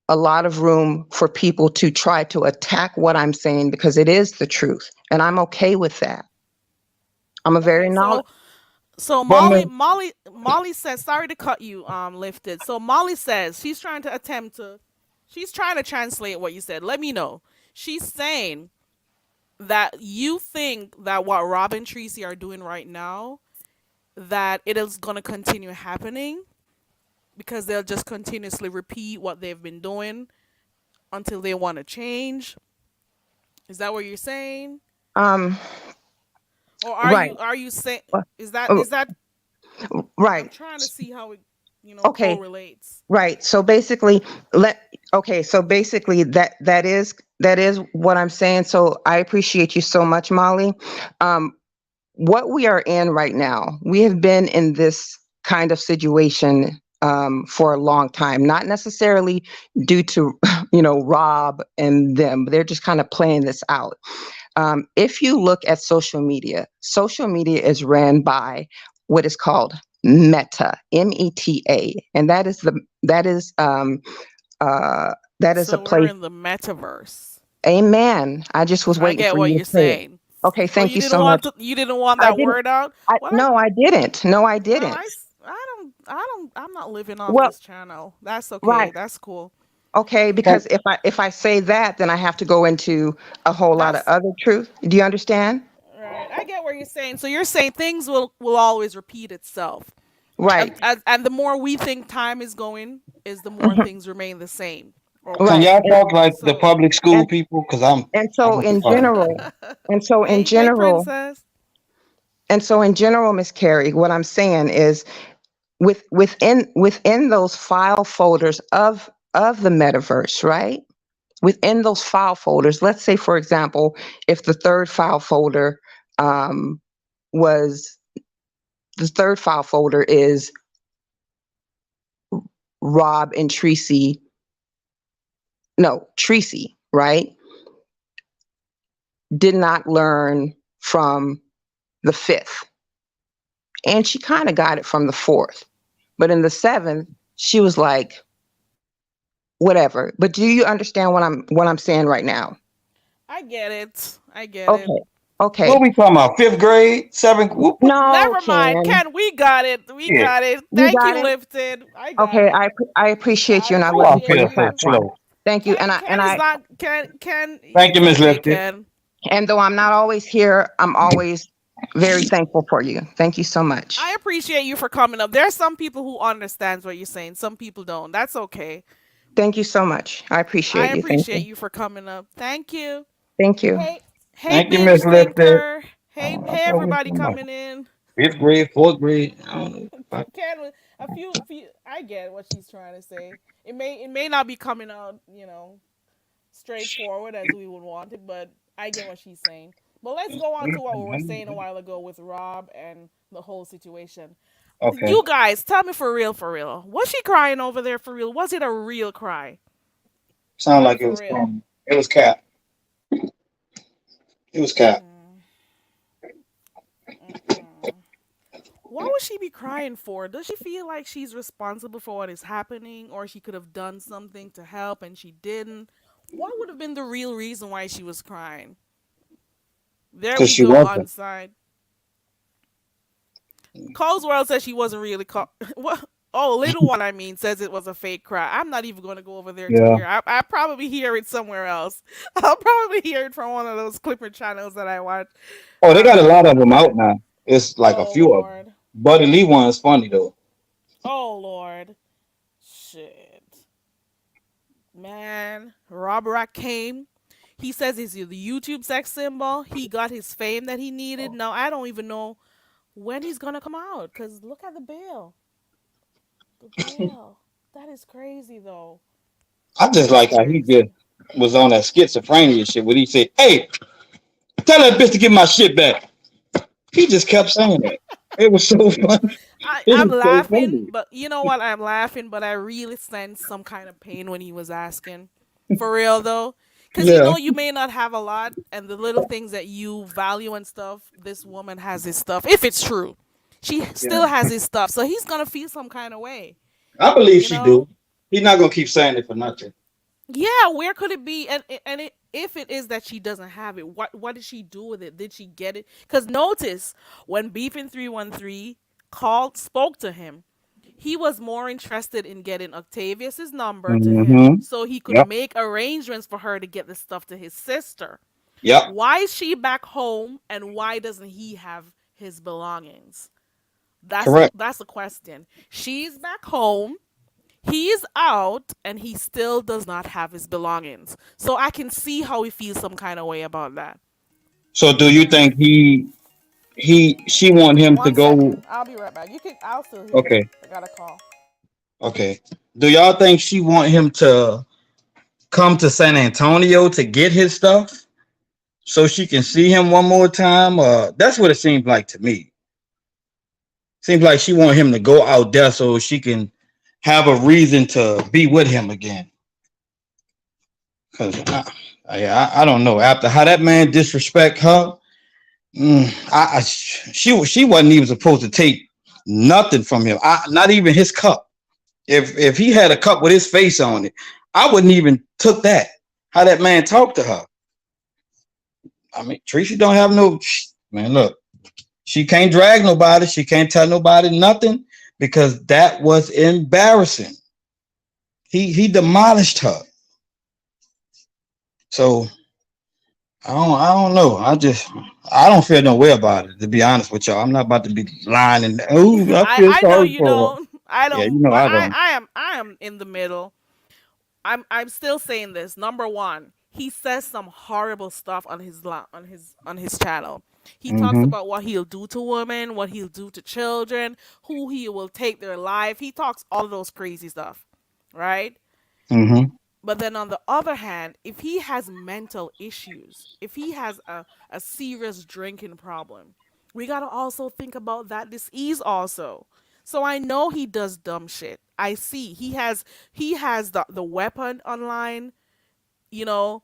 a lot of room for people to try to attack what I'm saying because it is the truth. And I'm okay with that. I'm a very Okay, knowledge. so But Molly says, sorry to cut you, lifted. So Molly says she's trying to translate what you said. Let me know. She's saying that you think that what Rob and Tracy are doing right now, that it is gonna continue happening because they'll just continuously repeat what they've been doing until they want to change. Is that what you're saying? Um, Or right. are you saying Uh, is that I'm right. trying to see how it Okay. correlates. Right. So basically, let okay. So basically, that is what I'm saying. So I appreciate you so much, Molly. Um, what we are in right now, we have been in this kind of situation for a long time, not necessarily due to, Rob and them. They're just kind of playing this out. If you look at social media is ran by what is called Meta, Meta, and uh, that is a So we're place. in the metaverse. Amen. I just was I waiting get for what you to you're say it. saying. Okay, Oh, thank you so much. you didn't want I that didn't. word out. Well, No, I didn't. No, I didn't. I'm not living off Well, this channel. That's okay. right. That's cool. Okay, because if I say that, then I have to go into a whole lot of That's other truth. Do you understand? right. I get what you're saying. So you're saying things will always repeat itself. Right. And the more we think time is going, is the more Mhm. things remain the same. can Right. Okay. y'all talk like the So public school And people? Cause and I'm so in retarded. general, and so in hey general, princess. Miss Carrie, what I'm saying is within those file folders of the metaverse, right? Within those file folders, let's say for example, if um, was the third file folder is Rob and Tracy, no, Tracy, right? Did not learn from the fifth. And she kind of got it from the fourth. But in the seventh, she was like, whatever. But do you understand what I'm saying right now? I get it. I get it. Okay. What Okay. we talking about? Fifth grade, seventh? What No, Never mind. Ken. Ken, we got it. We shit? got it. You Thank got you, it? Lifted. I got Okay, it. I appreciate you I and I Oh, love I you for appreciate feel your so you. platform. slow. Thank you. And I Ken and is I not Ken. Thank you, It's Miss okay, Lifted. Ken. and though I'm not always here, I'm always very thankful for you. Thank you so much. I appreciate you for coming up. There are some people who understands what you're saying. Some people don't. That's okay. Thank you so much. I I appreciate you. Thank appreciate you. you for coming up. Thank you. Thank you. Hey, hey, Thank you, binge Miss Lifted. thinker. I Hey, told you everybody so much. coming in. Fifth grade, fourth grade. I don't know. Ken, few. I get what she's trying to say. It may not be coming out, straightforward as we would want it, but I get what she's saying. But let's go on to what we were saying a while ago with Rob and the whole situation. Okay. You guys, tell me for real, for real. Was she crying over there for real? Was it a real cry? Sound Tell me like it for was real. from. It was Cap. It was Cap. Mm, mm-mm. What would she be crying for? Does she feel like she's responsible for what is happening, or she could have done something to help and she didn't? What would have been the real reason why she was crying? There Because we she go wasn't. on side. Cole's World says she wasn't really what? Oh, little one, I mean, says it was a fake cry. I'm not even going to go over there to Yeah. hear. I probably hear it somewhere else. I'll probably hear it from one of those Clipper channels that I watch. Oh, they I'm got a not lot even of going to them lie. out now. It's like a Oh few of them. Lord. Buddy Lee one is funny though. Oh Lord. Shit. Man, Rob Rock came. He says he's the YouTube sex symbol. He got his fame that he needed. Now I don't even know when he's gonna come out. Cause look at the bill. The bill. That is crazy though. I just That is like how he just crazy. was on that schizophrenia shit when he said, "Hey, tell that bitch to get my shit back." He just kept saying that. It was so funny. It I'm was so laughing, funny. but you know what? I'm laughing, but I really sense some kind of pain when he was asking. For real though. Cause Yeah, you may not have a lot, and the little things that you value and stuff. This woman has his stuff. If it's true, she yeah. still has his stuff, so he's gonna feel some kind of way. I believe You she do. know? He's not gonna keep saying it for nothing. Yeah. Where could it be? If it is that she doesn't have it, what did she do with it? Did she get it? Cause notice when Beefing 313 spoke to him, he was more interested in getting Octavius's number to him Mm-hmm. so he could Yep. make arrangements for her to get the stuff to his sister. Yep. Why is she back home and why doesn't he have his belongings? Correct. That's the question. She's back home, he's out, and he still does not have his belongings. So I can see how he feels some kind of way about that. So, do you think she want him to One go? second. I'll be right back. I'll still hear you. Okay. I got a call. Okay. Do y'all think she want him to come to San Antonio to get his stuff so she can see him one more time? That's what it seems like to me. Seems like she want him to go out there so she can have a reason to be with him again. Cause I don't know. After how that man disrespect her, she wasn't even supposed to take nothing from him. Not even his cup. If he had a cup with his face on it, I wouldn't even took that. How that man talked to her. I mean, Tracy don't have no man. Look, she can't drag nobody. She can't tell nobody nothing because that was embarrassing. He demolished her. So I don't know. I don't feel no way about it. To be honest with y'all, I'm not about to be lying and oh I feel I know sorry you for her. don't. I Yeah, you don't, know but I don't. I am in the middle. I'm still saying this. Number one, he says some horrible stuff on on his channel. He talks Mm-hmm. about what he'll do to women, what he'll do to children, who he will take their life. He talks all of those crazy stuff, right? Mm-hmm. But then on the other hand, if he has mental issues, if he has a serious drinking problem, we gotta also think about that disease also. So I know he does dumb shit. I see he has the weapon online, you know,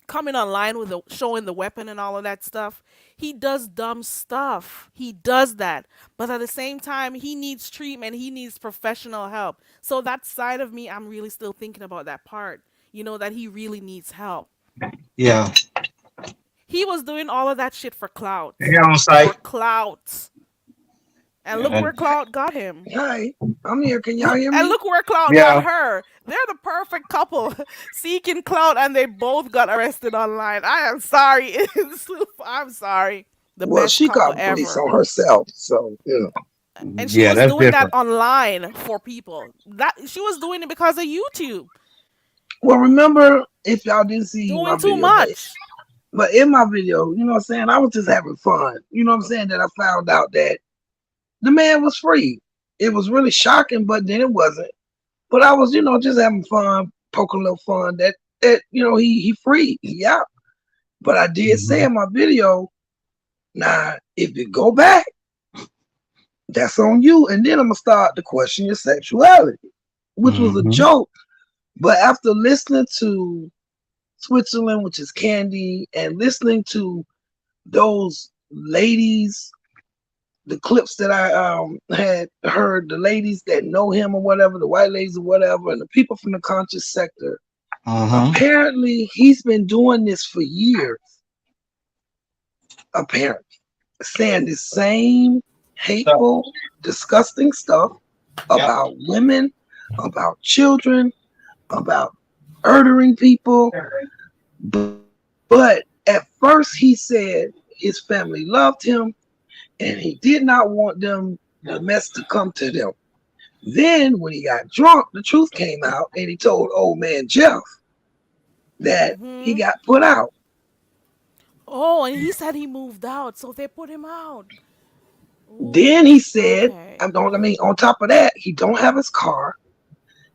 coming online with the showing the weapon and all of that stuff. He does dumb stuff. He does that. But at the same time, he needs treatment. He needs professional help. So that side of me, I'm really still thinking about that part. That he really needs help. Yeah. He was doing all of that shit for clout. Here on For site. clout. And look Yeah. where clout got him. Hi, I'm here. Can y'all hear And me? look where clout got Yeah. her. They're the perfect couple. Seeking clout and they both got arrested online. I am sorry. I'm sorry. The Well, best she couple called the police ever. on herself, so you know. And she Yeah, was that's doing that different. online for people. That she was doing it because of YouTube. Well, remember if y'all didn't see my Doing too video, much. but in my video, you know what I'm saying, I was just having fun. You know what I'm saying? That I found out that the man was free. It was really shocking, but then it wasn't. But I was, just having fun, poking a little fun. That he free, yeah. But I did say Mm-hmm. in my video, now if you go back, that's on you. And then I'm gonna start to question your sexuality, which was a Mm-hmm. joke. But after listening to Switzerland, which is Candy, and listening to those ladies the clips that I had heard, the ladies that know him or whatever, the white ladies or whatever, and the people from the conscious sector. Uh-huh. Apparently, he's been doing this for years. Apparently, saying the same So, hateful, disgusting stuff yep. about women, about children, about murdering people. But at first, he said his family loved him and he did not want them the mess to come to them. Then, when he got drunk, the truth came out, and he told old man Jeff that he Mm-hmm. got put out. Oh, and he said he moved out, so they put him out. Then Ooh, he said, okay. I mean, on top of that, he don't have his car,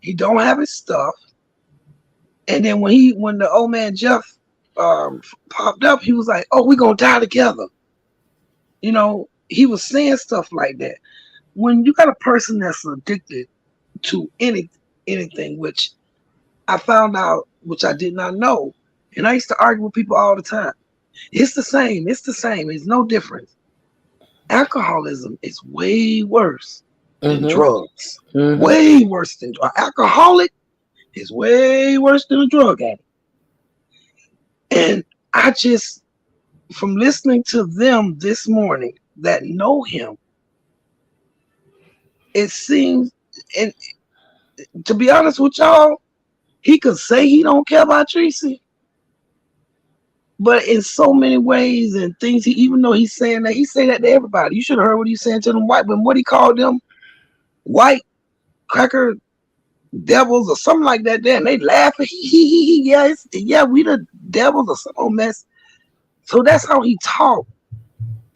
he don't have his stuff. And then when the old man Jeff popped up, he was like, "Oh, we gonna die together." He was saying stuff like that. When you got a person that's addicted to anything, which I found out, which I did not know, and I used to argue with people all the time. It's the same. It's the same. It's no difference. Alcoholism is way worse than Mm-hmm. drugs. Mm-hmm. Way worse than alcoholic is way worse than a drug addict. And I just, from listening to them this morning that know him, it seems, and to be honest with y'all, he could say he don't care about Tracy, but in so many ways and things, even though he's saying that, he say that to everybody. You should have heard what he's saying to them white, but what he called them white cracker devils or something like that. There, and they laughing. Yeah, yeah, we the devils or some old mess. So that's how he talked.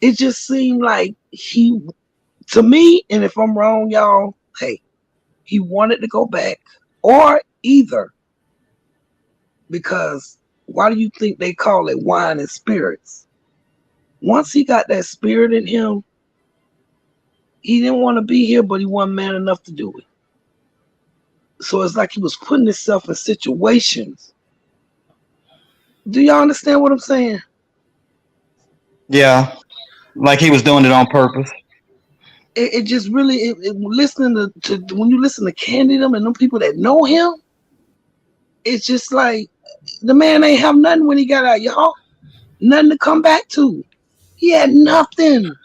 It just seemed like to me, and if I'm wrong, y'all, hey, he wanted to go back, or either because why do you think they call it wine and spirits? Once he got that spirit in him, he didn't want to be here, but he wasn't man enough to do it. So it's like he was putting himself in situations. Do y'all understand what I'm saying? Yeah. Like he was doing it on purpose. It just really, listening to when you listen to Candy them and them people that know him, it's just like the man ain't have nothing when he got out, y'all. Nothing to come back to. He had nothing.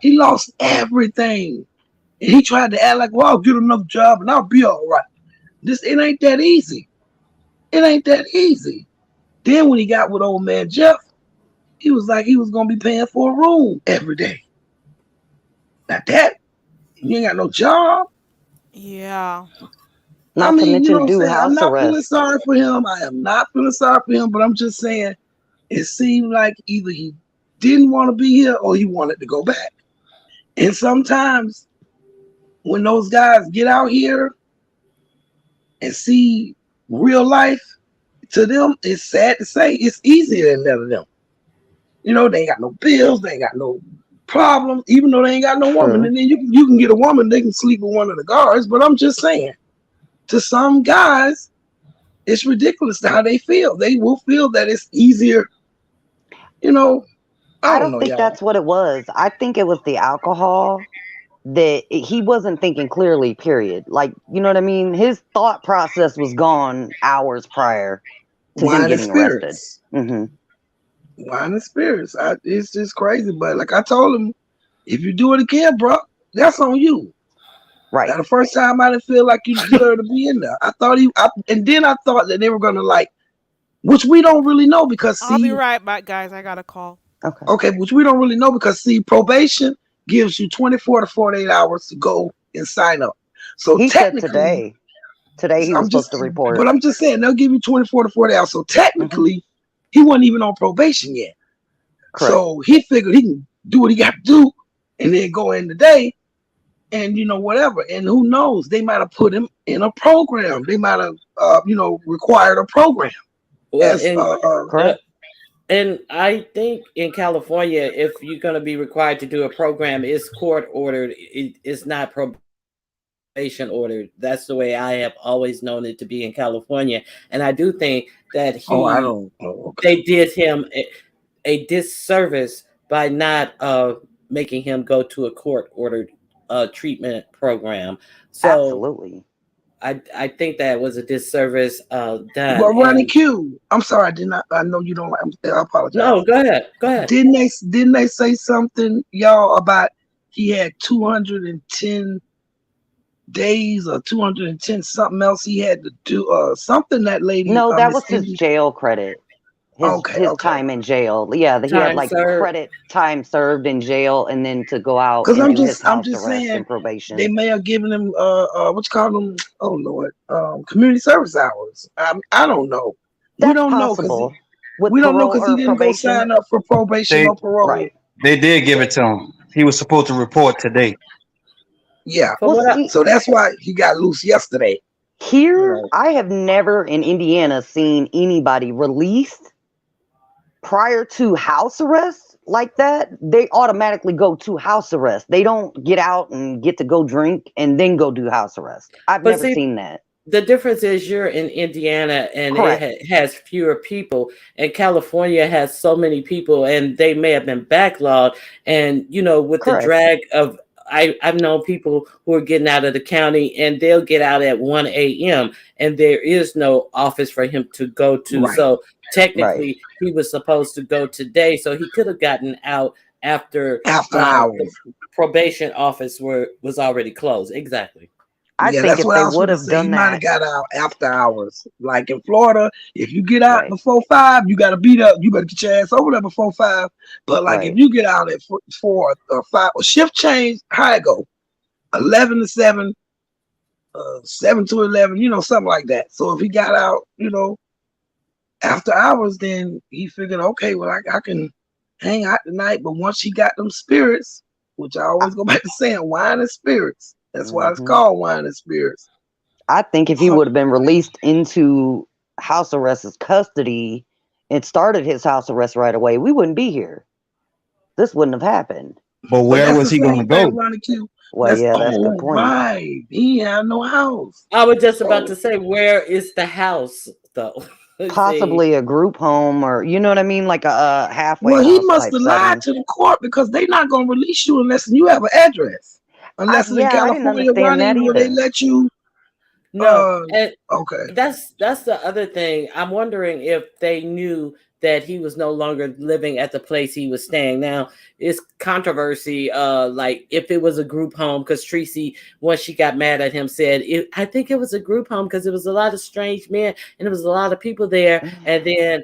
He lost everything. And he tried to act like, well, I'll get another job and I'll be all right. It ain't that easy. It ain't that easy. Then when he got with old man Jeff, he was like he was gonna be paying for a room every day. Now that you ain't got no job. Yeah. I Not to mean, you know what mention I'm do saying? I'm house not feeling arrest. sorry for him. I am not feeling sorry for him, but I'm just saying it seemed like either he didn't want to be here or he wanted to go back. And sometimes when those guys get out here and see real life, to them, it's sad to say, it's easier than none of them. They ain't got no bills, they ain't got no problems, even though they ain't got no woman. True. And then you can get a woman, they can sleep with one of the guards. But I'm just saying, to some guys, it's ridiculous to how they feel. They will feel that it's easier, you know. I I don't don't know, think y'all. that's what it was. I think it was the alcohol that he wasn't thinking clearly, period. Like, you know what I mean? His thought process was gone hours prior to him Wine and getting arrested. spirits. Hmm. Wine and spirits. It's just crazy. But like I told him, if you do it again, bro, that's on you. Right. Now, the first time I didn't feel like you deserved to be in there. And then I thought that they were gonna like, which we don't really know because I'll be see, right back, guys. I got a call. Okay. okay, which we don't really know because see, probation gives you 24 to 48 hours to go and sign up. So He said technically, today. Today he was I'm supposed just, to but report. I'm just saying they'll give you 24 to 40 hours. So Hmm. technically, he wasn't even on probation yet. Correct. So he figured he can do what he got to do and then go in the day and whatever. And who knows? They might have put him in a program. They might have required a program Well, as uh, Correct. and I think in California, if you're going to be required to do a program, it's court ordered. It's not probation ordered. That's the way I have always known it to be in California. And I do think that oh, I don't know. they did him a disservice by not making him go to a court ordered treatment program. So Absolutely. I think that was a disservice done. Well, Ronnie And Q, I'm sorry, I did not. I know you don't like. I apologize. no, go ahead, go ahead. Didn't they say something, y'all, about he had 210 days or 210 something else he had to do? Something that lady, No, that Miss was his Indy. jail credit. His Okay, his okay. time in jail. Yeah, he had Time like served. credit time served in jail and then to go out Because and I'm do his just I'm house just arrest saying and they probation. may have given him what you call them? Oh Lord, community service hours. I don't know. We That's don't know because possible with we don't know parole because he or didn't go probation. sign up for probation They or parole. Right. they did give it to him. He was supposed to report today. Yeah, From Well, what I see, so that's why he got loose yesterday. here right. I have never in Indiana seen anybody released prior to house arrest like that. They automatically go to house arrest. They don't get out and get to go drink and then go do house arrest. I've But never see, seen that. the difference is you're in Indiana and it Correct. has fewer people, and California has so many people, and they may have been backlogged. And with the Correct. drag of I've known people who are getting out of the county and they'll get out at 1 a.m. and there is no office for him to go to. Right So Right. technically, he was supposed to go today, so he could have gotten out after after the hours. probation office was already closed. Exactly. I Yeah, think that's if what I they was would going to have say. He done might have that, got out after hours. Like in Florida, if you get out right, before 5, you got to beat up. You better get your ass over there before 5. But like if right. you get out at 4 or 5, or shift change, how it go? 11 to 7, 7 to 11, something like that. So if he got out, after hours, then he figured, okay, well, I can hang out tonight. But once he got them spirits, which I I, always go back to saying, wine and spirits. That's why it's hmm called wine and spirits. I think if he would have been released into house arrest's custody and started his house arrest right away, we wouldn't be here. This wouldn't have happened. But But where that's was the he going to same thing, go? Ronnie Q. Well, yeah, that's a good Oh, point. right. He had no house. I was just about So, to say, where is the house though? See, Possibly a group home or, you know what I mean? Like a halfway well, he house must type have lied setting. to the court because they're not going to release you unless you have an address. Unless in Yeah, I didn't California, understand Ronnie, that will they either. let you? no, Uh, and okay. that's the other thing. I'm wondering if they knew that he was no longer living at the place he was staying. Now, it's controversy, like if it was a group home, because Tracy, once she got mad at him, said, I think it was a group home because it was a lot of strange men and there was a lot of people there. And then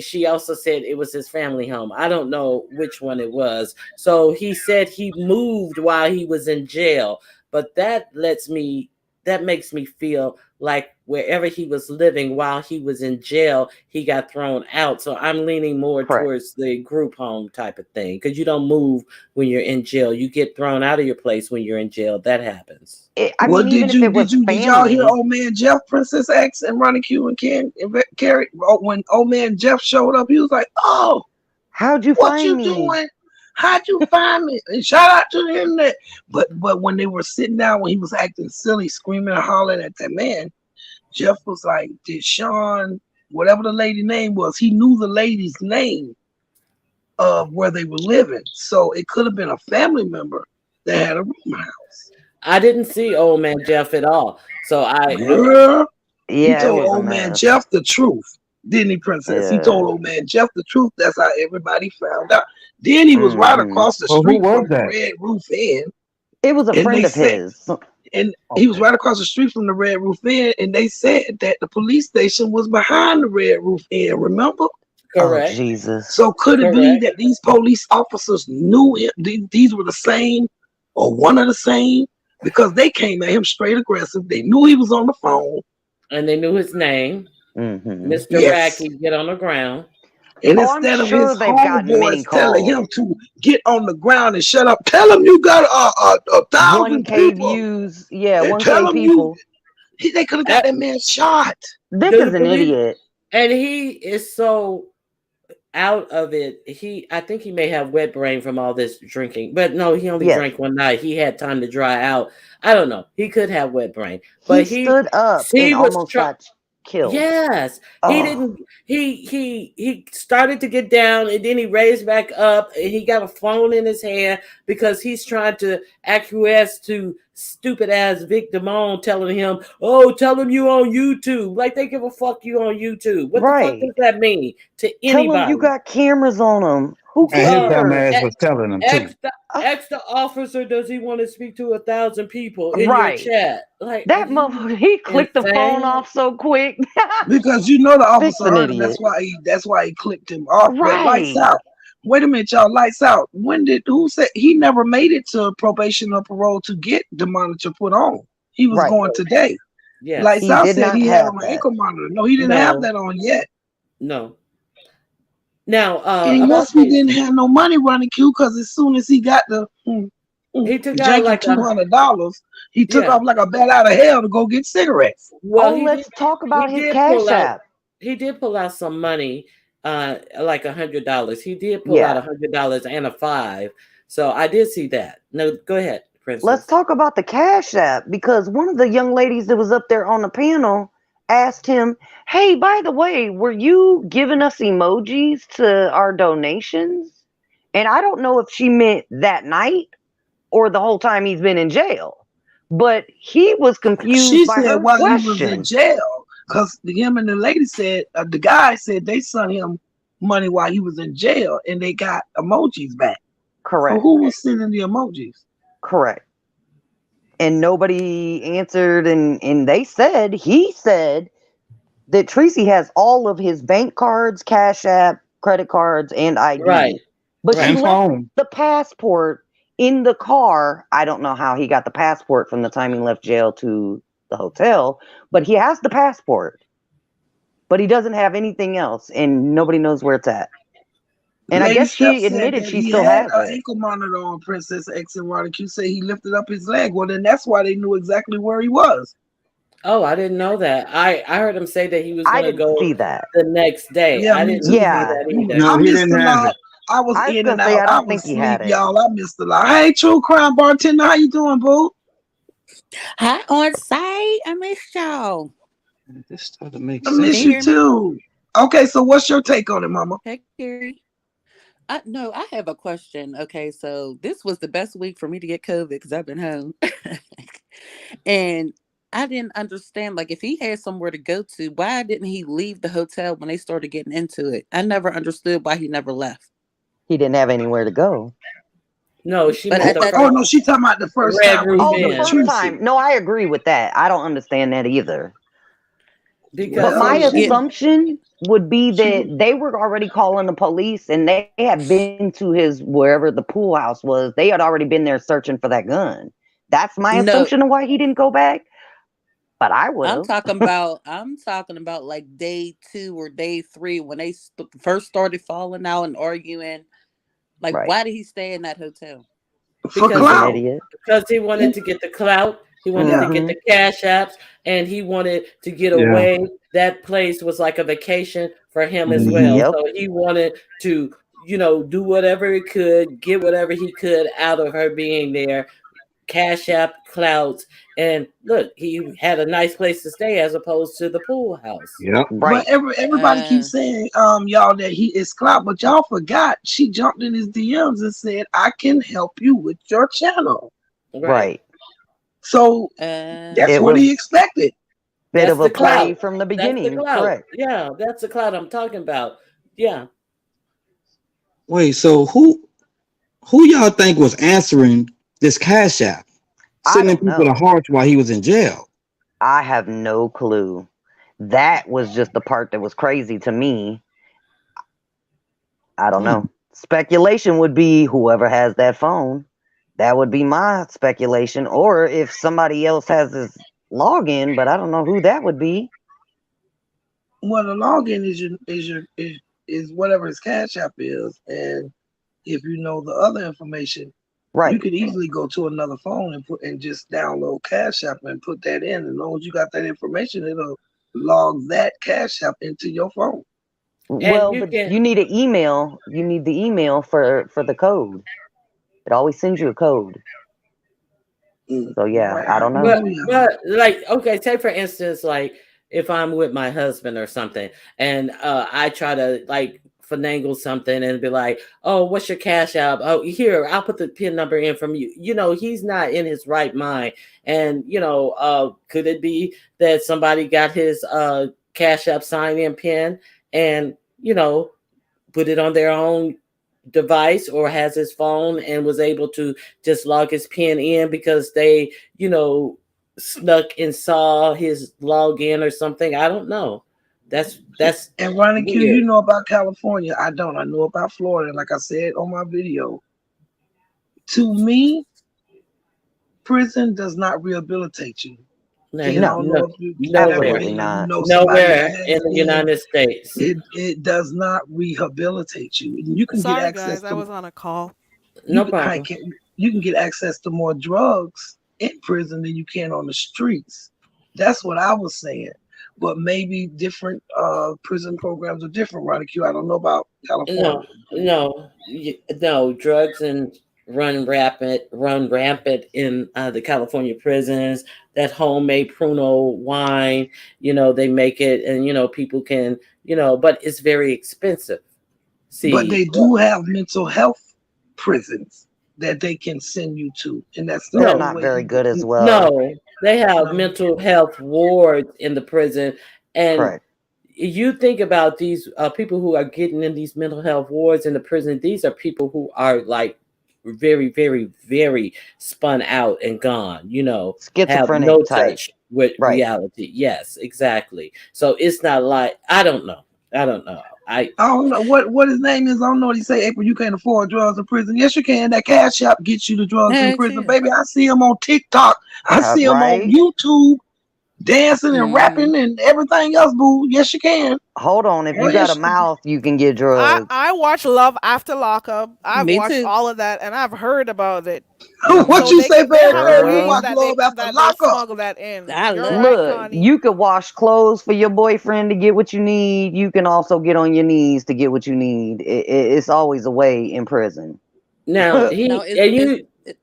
she also said it was his family home. I don't know which one it was. So he said he moved while he was in jail, but that makes me feel like wherever he was living while he was in jail, he got thrown out. So I'm leaning more Correct. towards the group home type of thing because you don't move when you're in jail. You get thrown out of your place when you're in jail. That happens. I Well, mean, even if it was did y'all hear family, old man Jeff, Princess X, and Ronnie Q and Ken and Carrie? When old man Jeff showed up, he was like, "Oh, how'd you what find you me? doing? How'd you find me?" And shout out to the internet. But when they were sitting down, when he was acting silly, screaming and hollering at that man, Jeff was like, "Did Sean, whatever the lady name was, he knew the lady's name of where they were living, so it could have been a family member that had a room house." I didn't see old man Jeff at all. So Girl, he Yeah, it told was a old man mess. Jeff the truth, didn't he, Princess? He Yeah. told old man Jeff the truth. That's how everybody found out. Then he was right Hmm. across the Well, who street was from the that? Red Roof Inn, It was a and friend they of said, his. and he was Okay. right across the street from the Red Roof Inn, and they said that the police station was behind the Red Roof Inn. Remember? Oh, correct, Jesus. So could it be correct. that these police officers knew him? These were the same, or one of the same, because they came at him straight aggressive. They knew he was on the phone. And they knew his name, Hmm. Mr. Yes. Racky, get on the ground. And Oh, I'm instead of his sure they've gotten many homeboys telling calls. him to get on the ground and shut up, tell him you got a thousand 1K people, views. Yeah, and 1K tell him people. they could have got Uh, that man shot. This do the is an police idiot. and he is so out of it. I think he may have wet brain from all this drinking. But no, he only Yes. drank one night. He had time to dry out. I don't know. He could have wet brain. He But stood up and he was almost trying got killed. Yes, he Oh, didn't. He started to get down, and then he raised back up, and he got a phone in his hand because he's trying to acquiesce to stupid ass Vic Damone telling him, "Oh, tell him you on YouTube." Like they give a fuck you on YouTube. What the fuck right. does that mean to Tell him you anybody? got cameras on him. Who And his Uh, dumb cares? ass a- was telling them too. ask the Uh, ask the officer, does he want to speak to 1,000 people in your right. chat? Like, are That you motherfucker, he clicked the phone insane? off so quick. Because you know the Vic's officer an heard him. idiot. That's why he clicked him off. But lights Right. out. Wait a minute, y'all. Lights out. When did who said he never made it to probation or parole to get the monitor put on? He was Right. going today. Lights Yes. He out did said not he had have on an that. ankle monitor. No, he didn't have No. that on yet. No. Now, And he about must be the didn't have no money running Q because as soon as he got the he took out janky like a $200, he took yeah. off like a bat out of hell to go get cigarettes. Well, Oh, let's talk he about his did cash pull out app. some money, like $100. He did pull out Yeah. $100 and a five. So I did see that. No, go ahead, Let's Princess. talk about the Cash App because one of the young ladies that was up there on the panel asked him, "Hey, by the way, were you giving us emojis to our donations?" And I don't know if she meant that night or the whole time he's been in jail, but he was confused She by said her while he was in question. jail, because him and the lady said the guy said they sent him money while he was in jail, and they got emojis back. So Correct. who was sending the emojis? Correct. And nobody answered, and he said that Tracy has all of his bank cards, Cash App, credit cards, and Right, ID. But she right. And left phone. the passport in the car. I don't know how he got the passport from the time he left jail to the hotel, but he has the passport. But he doesn't have anything else, and nobody knows where it's at. And I Lady guess Steph she said admitted that she he still had has an it. ankle monitor on Princess X and Ronnie Q said he lifted up his leg. Well, then that's why they knew exactly where he was. Oh, I didn't know that. I heard him say that he was I gonna didn't go see that. the next day. Yeah, I me didn't too. see Yeah, that either. I No, he missed didn't a have lot. it. I was I was in gonna and say out. I I don't was think he asleep, had it. y'all. I missed a lot. Hey, true crime bartender, how you doing, boo? Hi, on site. I missed y'all. This doesn't make I Can miss you sense. you hear me? too. Okay, so what's your take on it, Mama? Hey, Gary. No, I have a question. Okay, so this was the best week for me to get COVID because I've been home. And I didn't understand, like, if he had somewhere to go to, why didn't he leave the hotel when they started getting into it? I never understood why he never left. He didn't have anywhere to go. No, she But meant Oh, at the that, oh first no, she talking about the first red time when he room Oh, was the with in first Tracy. time. No, I agree with that. I don't understand that either. But because my Well, yeah, assumption would be she that they were already calling the police and they had been to his wherever the pool house was. They had already been there searching for that gun. That's my no, assumption of why he didn't go back. But I would have. I'm talking about like day 2 or day 3 when they first started falling out and arguing. Like, Right. why did he stay in that hotel? for because He's an he clout. idiot. because he wanted to get the clout, he wanted to Yeah. get Mm-hmm. the cash apps, and he wanted to get Yeah. away. That place was like a vacation for him as well. Hmm. Yep. So he wanted to, do whatever he could, get whatever he could out of her being there. Cash app, clouds, and look, he had a nice place to stay as opposed to the pool house. Yep. But Right. everybody Uh, keeps saying, y'all, that he is clout, but y'all forgot she jumped in his DMs and said, I can help you with your channel. Right. Right. So that's It what was he expected. bit That's of a the play clout. from the That's the beginning. clout. Correct. Yeah, that's the clout I'm talking about. Yeah. Wait, so who y'all think was answering this cash app, I sending don't people the know. hearts while he was in jail? I have no clue. That was just the part that was crazy to me. I don't Hmm. know. Speculation would be whoever has that phone. That would be my speculation. Or if somebody else has his login, but I don't know who that would be. Well, the login is whatever his cash app is, and if you know the other information, you Right. could easily go to another phone and put and just download Cash App and put that in. As long as you got that information, it'll log that Cash App into your phone. And Well, you but can you need an email. You need the email for the code. It always sends you a code. So yeah, Right. I I don't don't know. but know, y'all. but like, okay, say for instance, like if I'm with my husband or something, and I try to like finagle something and be like, "Oh, what's your cash app? Oh, here, I'll put the pin number in from you." He's not in his right mind, and could it be that somebody got his cash app sign in pin and you know put it on their own device or has his phone and was able to just log his pin in because they, snuck and saw his login or something. I don't know. That's And Ronnie Q, weird. you know about California. I don't. I know about Florida. Like I said on my video, to me, prison does not rehabilitate you. No, Ken, I no, don't no, know if you ever nowhere, Absolutely been or you not. know somebody that nowhere in has the been. United States. It does not rehabilitate you. And you can get Sorry, access guys, I to was on a call. you No can hi, problem. can you can get access to more drugs in prison than you can on the streets. That's what I was saying. But maybe different prison programs are different, Ronnie Q. I don't know about No, California. no. Drugs and run rampant in the California prisons. That homemade Pruno wine, they make it, and people can, but it's very expensive. But See, they do have mental health prisons that they can send you to. And that's the They're only no, not way very you good as well. no, they have no. mental health wards in the prison, and Correct. you think about these people who are getting in these mental health wards in the prison. These are people who are like very, very, very spun out and gone. Have Schizophrenic no type. touch with Right. reality. Yes, exactly. So it's not like I don't know. I don't know. I I don't know what his name is. I don't know what he say. April, you can't afford drugs in prison. Yes, you can. That cash shop gets you the drugs in Heck prison, yeah. baby. I see him on TikTok. I see him on Right. YouTube dancing and Hmm. rapping and everything else, boo. Yes, you can. Hold on. If Oh, you got a yes. mouth, you can get drugs. I watch Love After Lockup. I've Me watched too. all of that, and I've heard about it. What So you Mm-hmm. say, they Fairy have Fairy? We ways Sure. watch that Love After they Lockup. smuggle that in. I You're love right, it. Look, Connie. you could wash clothes for your boyfriend to get what you need. You can also get on your knees to get what you need. It's always a way in prison. now No, he it's and it's you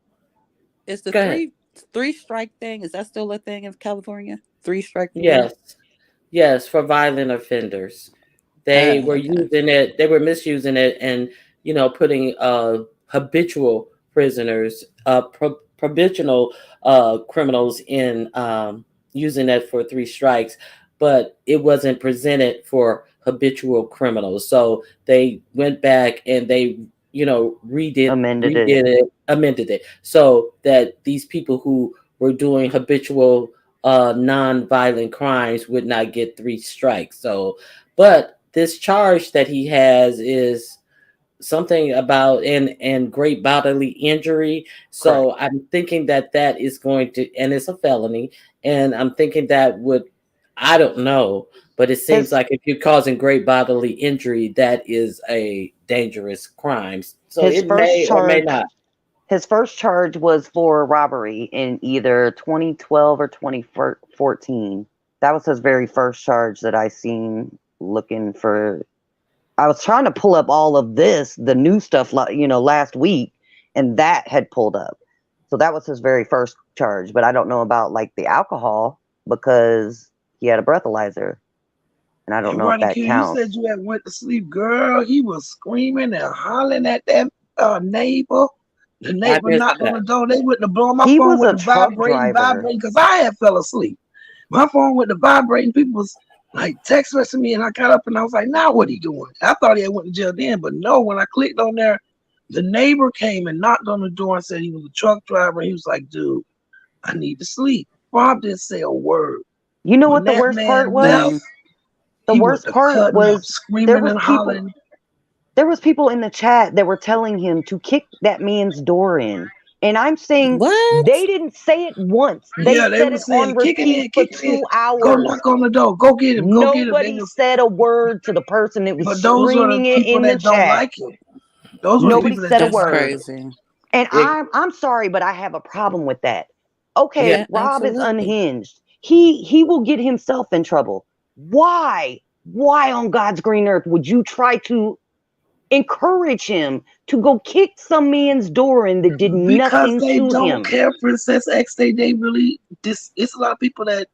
it's the go ahead. three strike thing. Is that still a thing in California? Three strike rule. Yes, yes, for violent offenders. They were Okay. using it, they were misusing it and, putting habitual prisoners, provisional criminals in using that for three strikes, but it wasn't presented for habitual criminals. So they went back and they, Amended redid it. it, amended it so that these people who were doing habitual non-violent crimes would not get three strikes. So, but this charge that he has is something about and great bodily injury. Correct. So I'm thinking that that is going to, and it's a felony. And I'm thinking that would, I don't know, but it seems His like if you're causing great bodily injury, that is a dangerous crime. So his it first may or may charge not. his first charge was for robbery in either 2012 or 2014. That was his very first charge that I seen looking for. I was trying to pull up all of this, the new stuff, last week, and that had pulled up. So that was his very first charge. But I don't know about like the alcohol because he had a breathalyzer, and I don't And know if Ronnie that Q, you said counts. you had went to sleep, girl. He was screaming and hollering at that neighbor. The I neighbor missed knocked on that. the door. They wouldn't have blown. My He phone was a went to truck vibrating, driver. vibrating, because I had fell asleep. My phone went to vibrating. People was like text messaging me, and I got up and I was like, "Now what he doing?" I thought he had went to jail then, but no. When I clicked on there, the neighbor came and knocked on the door and said he was a truck driver. He was like, "Dude, I need to sleep." Bob didn't say a word. You know When what the that worst part man left, Mm. was? The he went worst to part cutting up, was there screaming was and people hollering. there was people in the chat that were telling him to kick that man's door in. And I'm saying What? they didn't say it once. They Yeah, they said were it on saying, repeat for kick it in. 2 Go hours. knock on the door. Go get him. Go get him. They Nobody was, said a word to the person that was but those are the screaming it people in the that don't chat. like him. Those were the Nobody people that said a don't That's like word. him. crazy. And It, I'm sorry, but I have a problem with that. yeah, Okay, Rob is Absolutely. unhinged. He will get himself in trouble. Why? Why on God's green earth would you try to encourage him to go kick some man's door in that did Because nothing they to don't him? care, Princess X. They really this. It's a lot of people that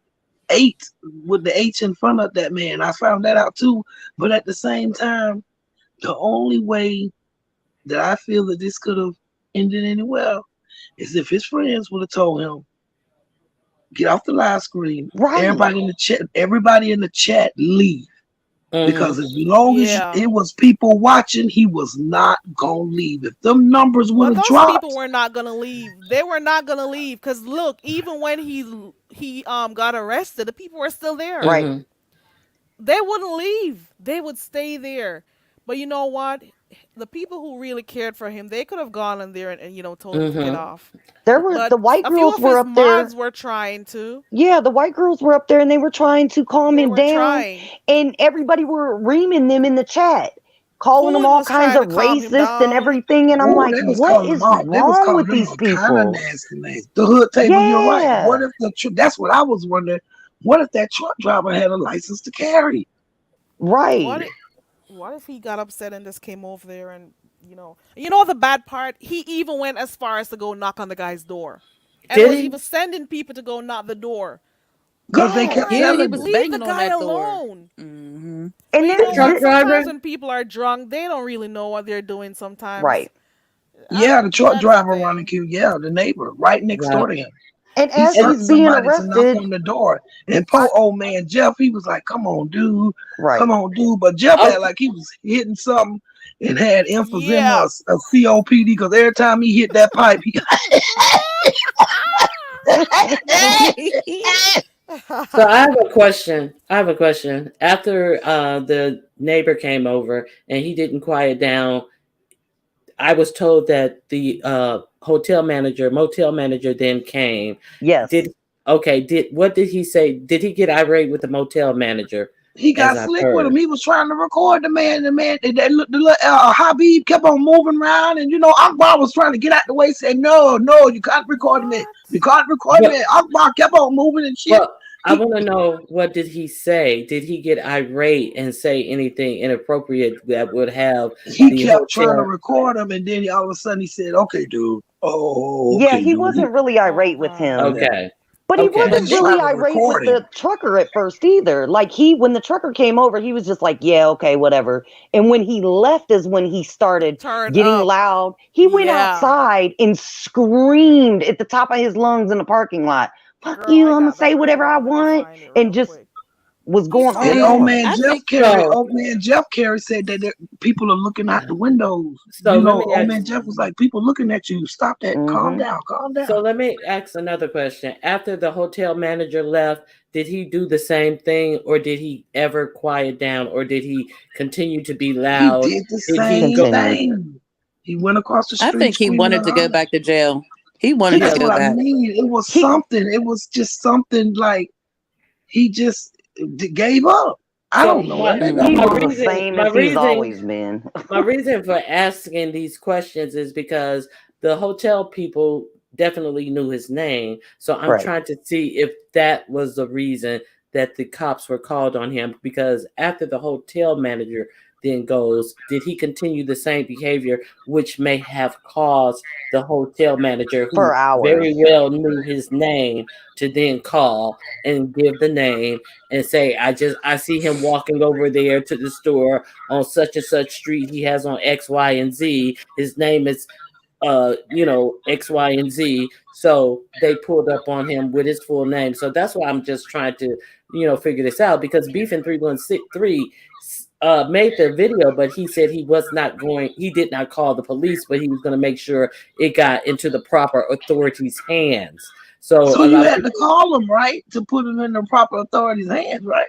8 with the H in front of that man. I found that out too. But at the same time, the only way that I feel that this could have ended anywhere is if his friends would have told him, get off the live screen. Right. Everybody in the chat leave. Mm-hmm. Because as long as Yeah. it was people watching, he was not gonna leave. If them numbers would But have those people dropped, were not gonna leave. They were not gonna leave because look, even when he got arrested, the people were still there. Right. Mm-hmm. They wouldn't leave. They would stay there. But you know what? The people who really cared for him, they could have gone in there and told him to get Mm-hmm. off. There were But the white a few girls of were his up there. mods were trying to. Yeah, the white girls were up there and they were trying to calm They him were down, trying. and everybody were reaming them in the chat, calling them Cooley all was kinds trying of to calm him racist and down. everything. And I'm oh, like, they was what calling them is all. They was wrong calling with them these all kind of people? nasty names. The hood table, you're right. What Yeah, if that's what I was wondering. What if that truck driver had a license to carry? What right, if, what if he got upset and just came over there and you know the bad part? He even went as far as to go knock on the guy's door, and Did was he? even sending people to go knock the door. Because they I'm kept yes. like, Yeah, he telling was them. leave the banging on guy that door. alone. Hmm. But And you The know there's what? truck this Sometimes driver? when people are drunk, they don't really know what they're doing. Sometimes right. Yeah, the truck that's the driver running thing. queue. Yeah, the neighbor right next Right. door to him. And He as And sent he's being somebody to knock arrested, on the door. And I poor old man Jeff, he was like, come on, dude. Come right. on, dude. But Jeff had okay. like he was hitting something and had emphysema Yeah. of COPD because every time he hit that pipe, he So I have a question. I have a question. After the neighbor came over and he didn't quiet down, I was told that the motel manager then came. Yes. Did okay, did what did he say? Did he get irate with the motel manager he as got I've slick with him. heard? He was trying to record the man. The little Habib kept on moving around, and Akbar was trying to get out the way. Said, "No, no, you can't record me. What? You can't record But me." Akbar kept on moving and shit. but I He want to know, what did he say? Did he get irate and say anything inappropriate that would have he the kept trying to hotel? record him, and then all of a sudden he said, "Okay, dude. Oh, Yeah, okay, he dude." wasn't really irate with him. Uh-uh. Okay. But he Okay. But wasn't he's really trying to irate with record him. the trucker at first either. Like when the trucker came over, he was just like, "Yeah, okay, whatever." And when he left is when he started Turn getting up. loud. He went Yeah. outside and screamed at the top of his lungs in the parking lot, "Fuck Girl, you, I I'm gonna got say that whatever I recording. Let me want," find it and real just quick. was He going And told on. I think so. Old man Jeff Carey said that people are looking out the windows. So let me Old ask. man Jeff was like, people looking at you. Stop that. Calm Hmm. down. Calm So down. let me ask another question. After the hotel manager left, did he do the same thing, or did he ever quiet down, or did he continue to be He loud? did the Did He he same go? continued. thing. He went across the I street think he screaming wanted and to go hollering. back to jail. He wanted to That's Yeah. go what I back. mean. It was He something. It was just something like he just gave up. I So don't know. my Maybe I'm he my was wrong. the reason same my as he's reason always been. my reason for asking these questions is because the hotel people definitely knew his name. So I'm Right. trying to see if that was the reason that the cops were called on him. Because after the hotel manager then goes, did he continue the same behavior, which may have caused the hotel manager, For who very hours. well knew his name, to then call and give the name and say, I see him walking over there to the store on such and such street. He has on X, Y, and Z. His name is X, Y, and Z. So they pulled up on him with his full name. So that's why I'm just trying to, figure this out, because Beef in 313 made the video, but he said he did not call the police, but he was going to make sure it got into the proper authorities' hands. So So a you lot of had to people call him, right, to put him in the proper authorities' hands, right?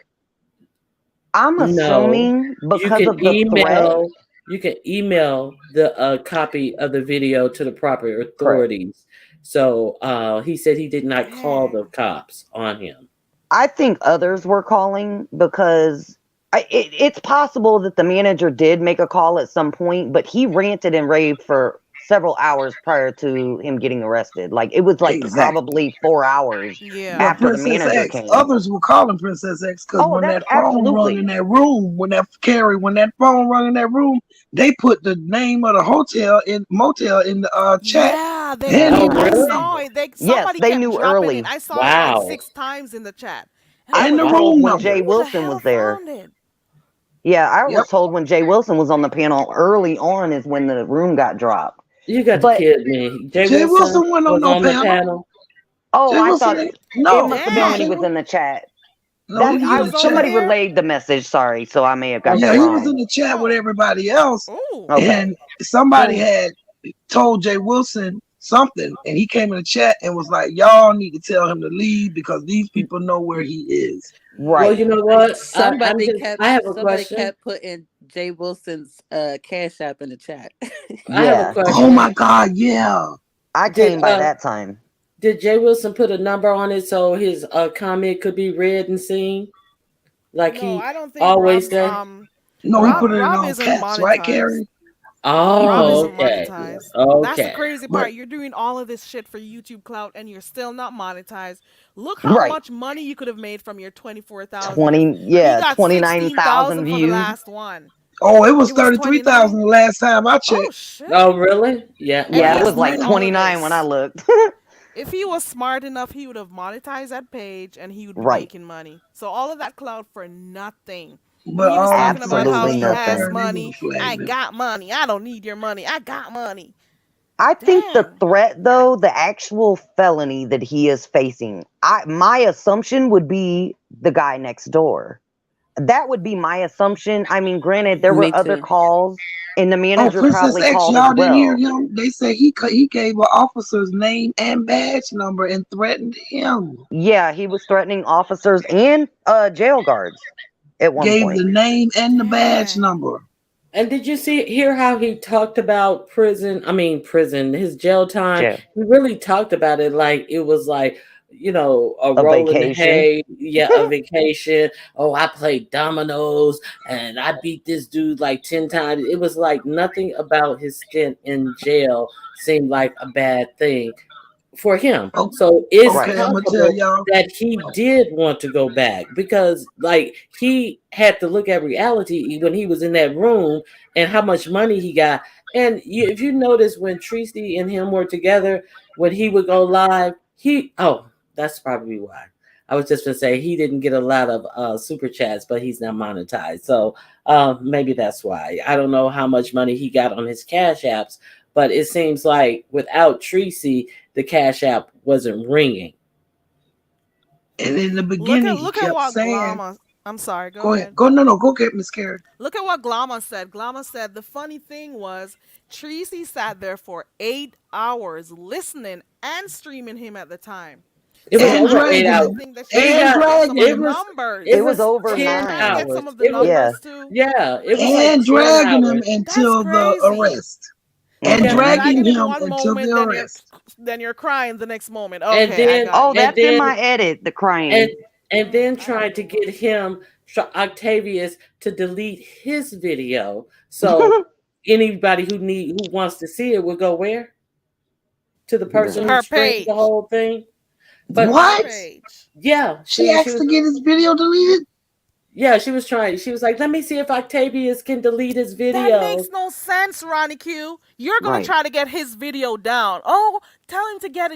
I'm know. assuming You because can of the threat. email you can email the copy of the video to the proper Correct. authorities. So he said he did not call the Dang. cops on him. I think others were calling because it's possible that the manager did make a call at some point, but he ranted and raved for several hours prior to him getting arrested. Like it was like Exactly. probably 4 hours Yeah. But after the Princess manager X, came. others were calling Princess X because Oh, when that's that phone rung in absolutely that room, when that phone rung in that room, they put the name of the motel in the chat Yeah, they and Oh, did. his I phone really? saw number. it. They yes, somebody they kept knew dropping it. early. I saw it like Wow. 6 times in the chat. And they I and were the was like, told room when number. Jay who the Wilson hell was there. found it? Yeah, I Yep. was told when Jay Wilson was on the panel early on is when the room got dropped. You got to But kid me. Jay Jay Wilson Wilson wasn't on was no on the panel. panel. oh, Jay I Wilson thought ain't. it No, must have he been was when he Damn. was in. in the chat. No, That he He was I in the was on chat. somebody there? relayed the message. Sorry, so I may have got Yeah, that he Okay. was in wrong. the chat with Oh. everybody else, Ooh. Okay. and somebody So, had told Jay Wilson something, and he came in the chat and was like, "Y'all need to tell him to leave because these people know where he is." well, Right. you Yeah. know what? Somebody I kept have a somebody question. kept putting Jay Wilson's cash app in the chat. I have a Yeah. Oh question. my God, yeah. I Did came by that time. did Jay Wilson put a number on it so his comment could be read and seen, like No, he I don't think always Rob's does? No, he put Rob it in Rob all isn't caps, right, monetized. Carrie? Rob Oh, isn't okay, monetized. That's the okay. crazy But part. You're doing all of this shit for YouTube clout and you're still not monetized. Look how Right. much money you could have made from your 24,000. 20, He yeah, got 29,000 16,000 for the views. last one. oh, it was It was 33,000 29. the last time I Oh checked. shit. Oh, really? Yeah. And Yeah, he it is was Wow. like doing all of 29 when I this. looked. If he was smart enough, he would have monetized that page and he would be Right. making money. So all of that clout for nothing. When But he was all talking them about friends how Absolutely was he stuck has there nothing. and they would have money, I flagged him. got money. I don't need your money. I got money. I think the Damn. threat, though, the actual felony that he is facing, my assumption would be the guy next door. That would be my assumption. I mean, granted, there Me were other too. calls, and the Oh, manager Princess probably X, called as y'all didn't hear well. him? They say he gave an officer's name and badge number and threatened him. Yeah, he was threatening officers and jail guards at one Gave point. the name and the badge Dang. number. And did you hear how he talked about prison? I mean, prison, his jail time. Jail. He really talked about it like it was like, a A roll in the vacation. hay, yeah, a vacation. Oh, I played dominoes and I beat this dude like 10 times. It was like nothing about his stint in jail seemed like a bad thing for him. Oh, So it's Right. okay, I'm gonna tell possible y'all. that he did want to go back because like he had to look at reality when he was in that room and how much money he got. And if you notice when Tracy and him were together, when he would go live, that's probably why. I was just gonna say he didn't get a lot of super chats, but he's not monetized. So maybe that's why. I don't know how much money he got on his cash apps, but it seems like without Tracy, the cash app wasn't ringing. And in the Look beginning, at he look at kept what saying, Glama. I'm sorry. Go "Go ahead, ahead. go no no, go get Miss Carrie." Look at what Glama said. Glama said the funny thing was Tracy sat there for 8 hours listening and streaming him at the time. It So was And I over don't eight dragging even hours. him, think that she It didn't and even got get some dragging of the it him, was it It numbers. was was over She 10 didn't nine. get some hours. of the It was Yeah. numbers too. yeah, it was like and 10 dragging him hours. That's until the crazy. arrest, and Okay, Hmm. dragging dragging him him one until the moment, arrest. then you're crying the next moment. And Okay, I then got Oh, you. and that's in then my edit, the and crying. and then I have trying to to go get look. him Octavius to delete his video so anybody who wants to see it will go where? To the To person who her streamed the page. whole thing. To But her What? page. yeah, She she asked was to get his video deleted. yeah, she was trying. She was like, "Let me see if Octavius can delete his That video." makes no sense, Ronnie Q. You're gonna Right. try to get his video down. Oh, tell him to get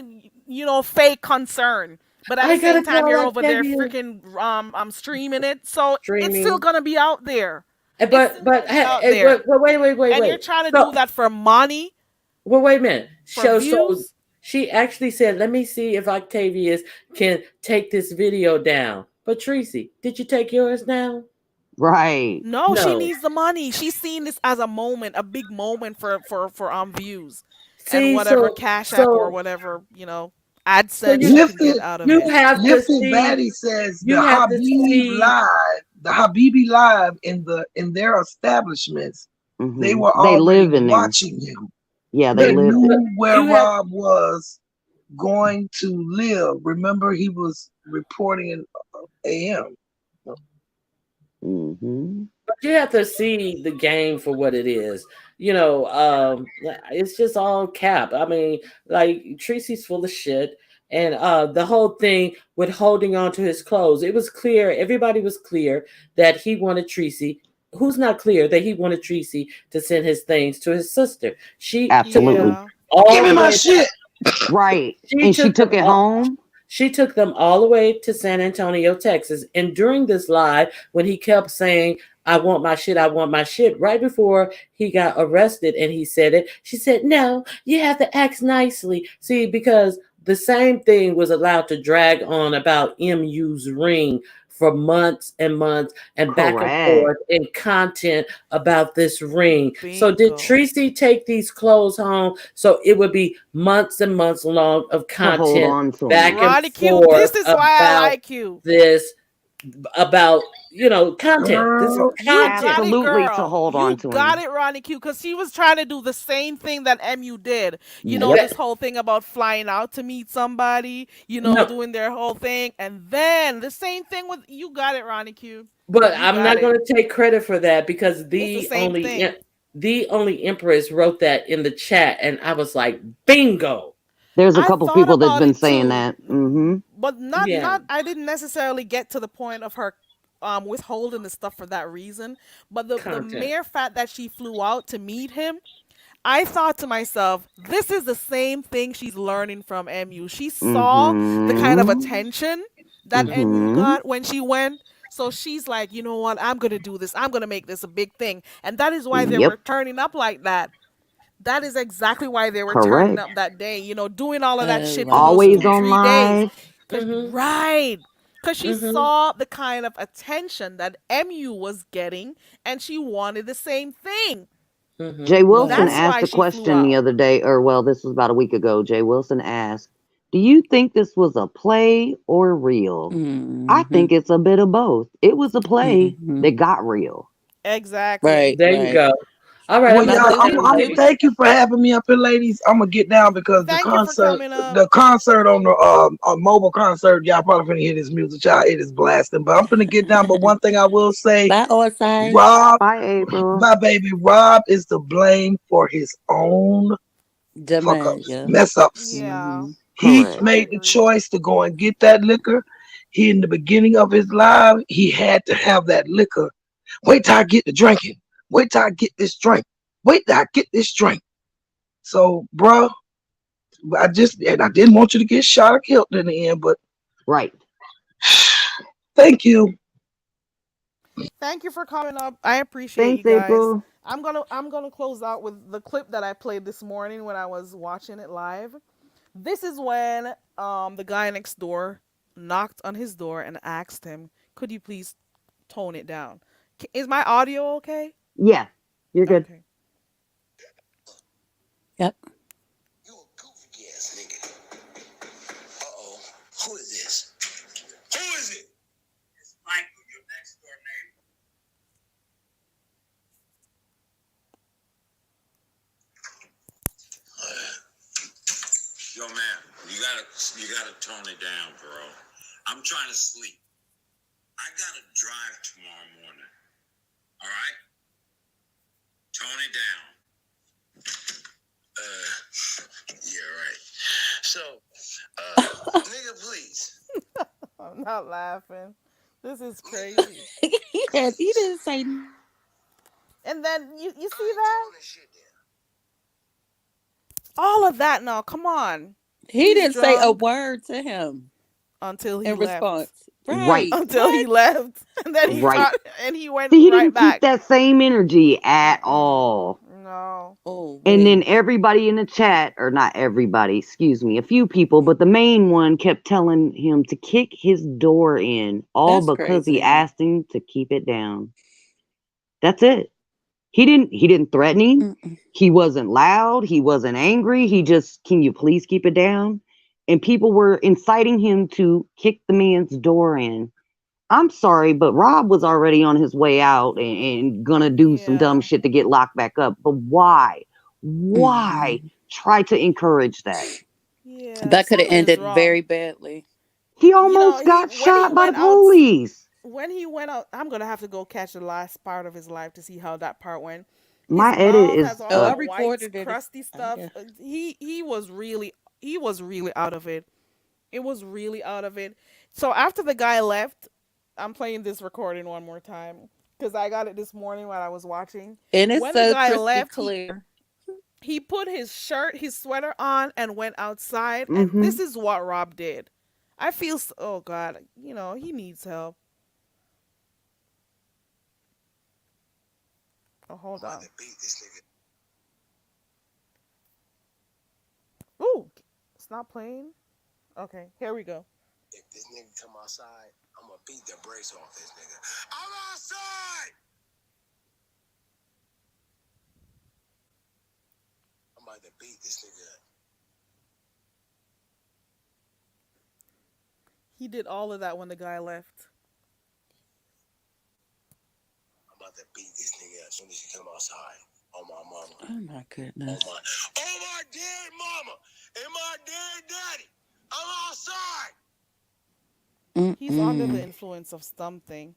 fake concern. But at the I same gotta time, tell you're over there Octavius freaking streaming it, so it's still streaming. gonna be out there. Eh, It's But still gonna but be hey, out there, but and you're wait. trying to do So that for money, wait a minute. for So views. she actually said, "Let me see if Octavius can take this video down." But Tracy, did you take yours down? Right. No, she No. needs the money. She's seeing this as a moment, a big moment for views, and See, whatever so Cash App or so whatever so AdSense you she could get Lifted, out of you it. have to lifted see baddie says the you have to see Habibi live in their establishments. They Hmm. were They already live in there. watching him. Yeah, they They but live but there. knew where you have Rob was going to live. Remember, he was reporting in AM. Hmm. But you have to see the game for what it is. It's just all cap. I mean, like Tracy's full of shit. And the whole thing with holding on to his clothes, it was clear, everybody was clear that he wanted Tracy. Who's not clear that he wanted Tracy to send his things to his sister? She took them Absolutely. Yeah. Give all me the my way. shit. Right. She And she took them took it all. home. She took them all the way to San Antonio, Texas. And during this live, when he kept saying, I want my shit, I want my shit, right before he got arrested and he said it, she said, no, you have to act nicely. See, because the same thing was allowed to drag on about MU's ring for months and months and back and Correct. forth in content about this ring. So did Bingo. Tracy take these clothes home so it would be months and months long of To hold content on to back them. and Ronnie Q, forth this is why I about like you. this, about, content. This is Girl, You got content. it, Absolutely to girl. hold on You to got him. it, Ronnie Q, because she was trying to do the same thing that MU did. Yep. This whole thing about flying out to meet somebody, No, doing their whole thing. And then the same thing with you got it, Ronnie Q. but You I'm got not it. going to take credit for that because It's the same thing. the only empress wrote that in the chat, and I was like, bingo. There's a I couple thought people that's about been it saying too, that. Mm-hmm. but not Yeah, not I didn't necessarily get to the point of her withholding the stuff for that reason. But the content. mere fact that she flew out to meet him, I thought to myself, this is the same thing she's learning from MU. She saw the kind of Mm-hmm. attention that MU Mm-hmm. got when she went. So she's like, you know what? I'm going to do this. I'm going to make this a big thing. And that is why they were Yep. turning up like that. That is exactly why they were turning Correct. up that day, doing all of that Oh shit for those wow. Always two, on 3 days. live. Mm-hmm. Right. Because she Mm-hmm. saw the kind of attention that MU was getting and she wanted the same thing. Mm-hmm. Jay Wilson That's Yeah. asked why a she flew question the out. other day, or well, this was about a week ago. Jay Wilson asked, do you think this was a play or real? I Mm-hmm. think it's a bit of both. It was a play Mm-hmm. that got real. Exactly. Right, There you right. go. All right, I'm well, gonna Now y'all, put this that was in, I'm this ladies. was thank you for having me up here, ladies. I'm gonna get down because Thank you for coming up. the concert on the mobile concert, y'all probably finna hear this music, y'all. It is blasting, but I'm finna get down. But one thing I will say, bye Orsay. Rob, Bye, April. my baby, Rob is to blame for his own fuck ups, Jamaica. mess ups. Yeah, Mm-hmm. He Correct. I made the agree. choice to go and get that liquor. He in the beginning of his life, he had to have that liquor. Wait till I get the drinking. Wait till I get this drink. Wait till I get this drink. So, bro, I didn't want you to get shot or killed in the end, but Right. thank you. Thank you for coming up. I appreciate you Thanks, guys. April. I'm gonna close out with the clip that I played this morning when I was watching it live. This is when the guy next door knocked on his door and asked him, "Could you please tone it down?" Is my audio okay? Yeah, you're good. Okay. Yep. You a goofy ass nigga. Uh-oh. Who is this? Who is it? It's Michael, your next door neighbor. Yo, man, you gotta tone it down, bro. I'm trying to sleep. I gotta drive tomorrow morning. All right? Tone it down. Yeah, right. So, nigga, please. I'm not laughing. This is crazy. He didn't say And then you I see ain't that? toning shit down. All of that now. Come on. he He's didn't say a drunk word to him until he in left. response. Right. Right. Until he What? left. And then he Right. thought and he went See, he right didn't keep back. that same energy at Mm-mm. all. No. Oh And then wait. everybody in the chat, or not everybody, excuse me, a few people, but the main one kept telling him to kick his door in, all That's because he crazy. asked him to keep it down. That's it. He didn't threaten him. Mm-mm. He wasn't loud. He wasn't angry. He just, can you please keep it down? And people were inciting him to kick the man's door in. I'm sorry, but Rob was already on his way out and gonna do some dumb Yeah. shit to get locked back up. But why? Why Mm-hmm. try to encourage that? Yeah. That could have Something is ended wrong. very badly. He You know, almost he got when he shot by the went out police. when he went out, I'm gonna have to go catch the last part of his life to see how that part went. His My edit mouth has is all Oh, I up. that white recorded it. crusty Oh stuff. yeah. He was really out of it. It was really out of it. So after the guy left, I'm playing this recording one more time because I got it this morning while I was watching. And it's When the so guy crispy left, clear. he put his sweater on, and went outside. And Mm-hmm. this is what Rob did. Oh God, he needs help. Oh, I'm hold about on. to beat this nigga. Ooh, it's not playing. Okay, here we go. If this nigga come outside, I'm gonna beat the brakes off this nigga. I'm outside. I'm about to beat this nigga. He did all of that when the guy left. I'm about to beat this nigga as soon as he come outside. On my mama. Oh my On goodness. my dead mama and my dead daddy. I'm outside. He's under the Mm-mm. influence of something.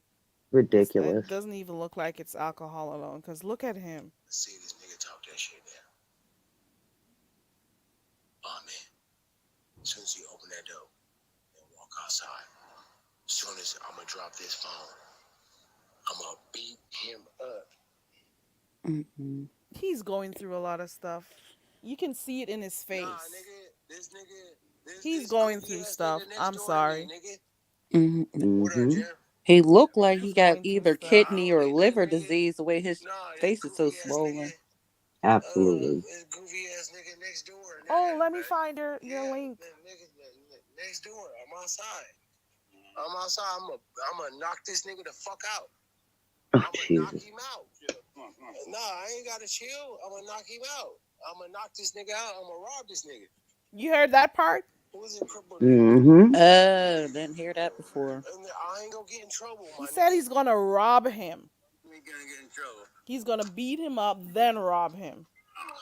It Ridiculous. doesn't even look like it's alcohol alone. Cause look at him. Let's see this nigga talk that shit now. Oh man. As soon as he open that door and walk outside, as soon as I'm gonna drop this phone, I'm gonna beat him up. Mm-mm. He's going through a lot of stuff. You can see it in his Nah, face. nigga, He's this going goofy through ass stuff. nigga next I'm door to me, sorry. nigga. Mm-mm. What up, Hmm. Jam? He looked like he He's got going through either stuff. Nah, I kidney don't or need that liver nigga. disease the way his Nah, this face is so goofy ass swollen. nigga. Absolutely. This goofy ass nigga next door, Oh, nigga. let me find your Yeah, link. nigga next door. I'm outside. I'm outside. I'm gonna knock this nigga the fuck out. Oh, I'm gonna knock Jesus. him out. Nah, I ain't gotta chill. I'm gonna knock him out. I'm gonna knock this nigga out. I'm gonna rob this nigga. You heard that part? Who is it crippled nigga? Hmm. Didn't hear that before. And I ain't gonna get in trouble, He my said nigga. he's gonna rob him. We ain't gonna get in trouble. He's gonna beat him up, then rob him.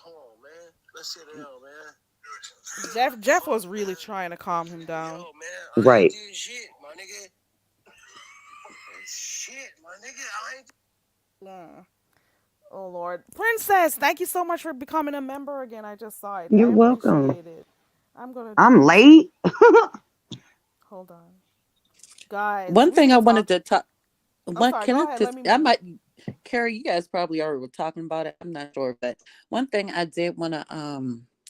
Come on, man. Let's sit down, man. Jeff Fuck, was really man. trying to calm him down. Yo, man, I ain't Right. did shit, my nigga. Shit, my nigga, I ain't. Yeah. Oh Lord, Princess, thank you so much for becoming a member again. I just saw it. I You're welcome. appreciate it. I'm gonna I'm do some. late. Hold on, guys. One We've thing been I wanted talking. to talk. I'm What sorry. can Go I ahead. Let just? me I know. might. Carrie, you guys probably already were talking about it. I'm not sure, but one thing I did want to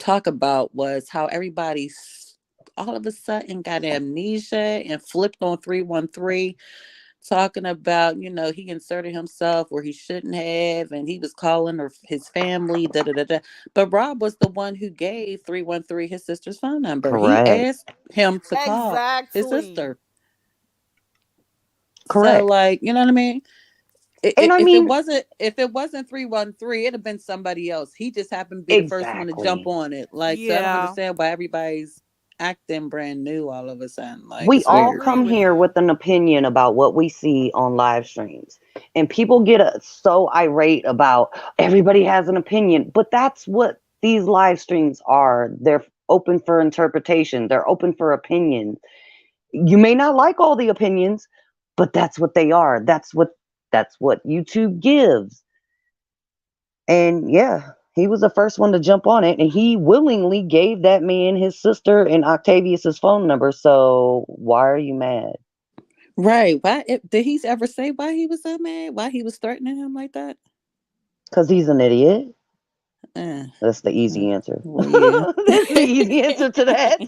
talk about was how everybody's all of a sudden got amnesia and flipped on 313, talking about, he inserted himself where he shouldn't have, and he was calling his family, da da da da. But Rob was the one who gave 313 his sister's phone number. He Correct. asked him to call his Exactly. sister. So, Correct. like, you know what I mean? And I If it mean, wasn't 313, it'd have been somebody else. He just happened to be the first one to jump exactly. on it. Like, so I don't Yeah, understand why everybody's acting brand new all of a sudden. Like, We it's I all weird. agree come with here you. with an opinion about what we see on live streams. And people get so irate about everybody has an opinion, but that's what these live streams are. They're open for interpretation, they're open for opinion. You may not like all the opinions, but that's what they are. That's what YouTube gives. And yeah, he was the first one to jump on it, and he willingly gave that man his sister and Octavius's phone number. So why are you mad? Right. Did he ever say why he was so mad? Why he was threatening him like that? Because he's an idiot. Uh, That's the uh, easy answer. well, yeah. That's the easy answer to that.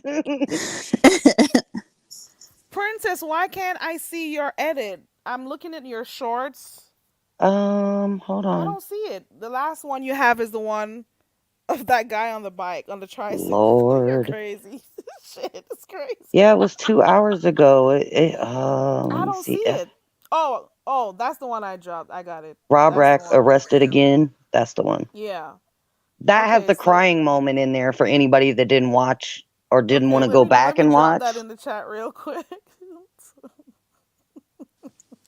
Princess, why can't I see your edit? I'm looking at your shorts. Hold I on. don't see it. The last one you have is the one of that guy on the bike on the tricycle. You're Lord. crazy. Shit, it's crazy. Yeah, it was 2 hours ago. Let I me don't see see. it. Oh, that's the one I dropped. I got it. Rob That's the Rack one. arrested again. That's the one. Yeah. That has Okay, the so crying moment in there for anybody that didn't watch or didn't okay, want to let go me let back me and drop that watch. in the chat real quick.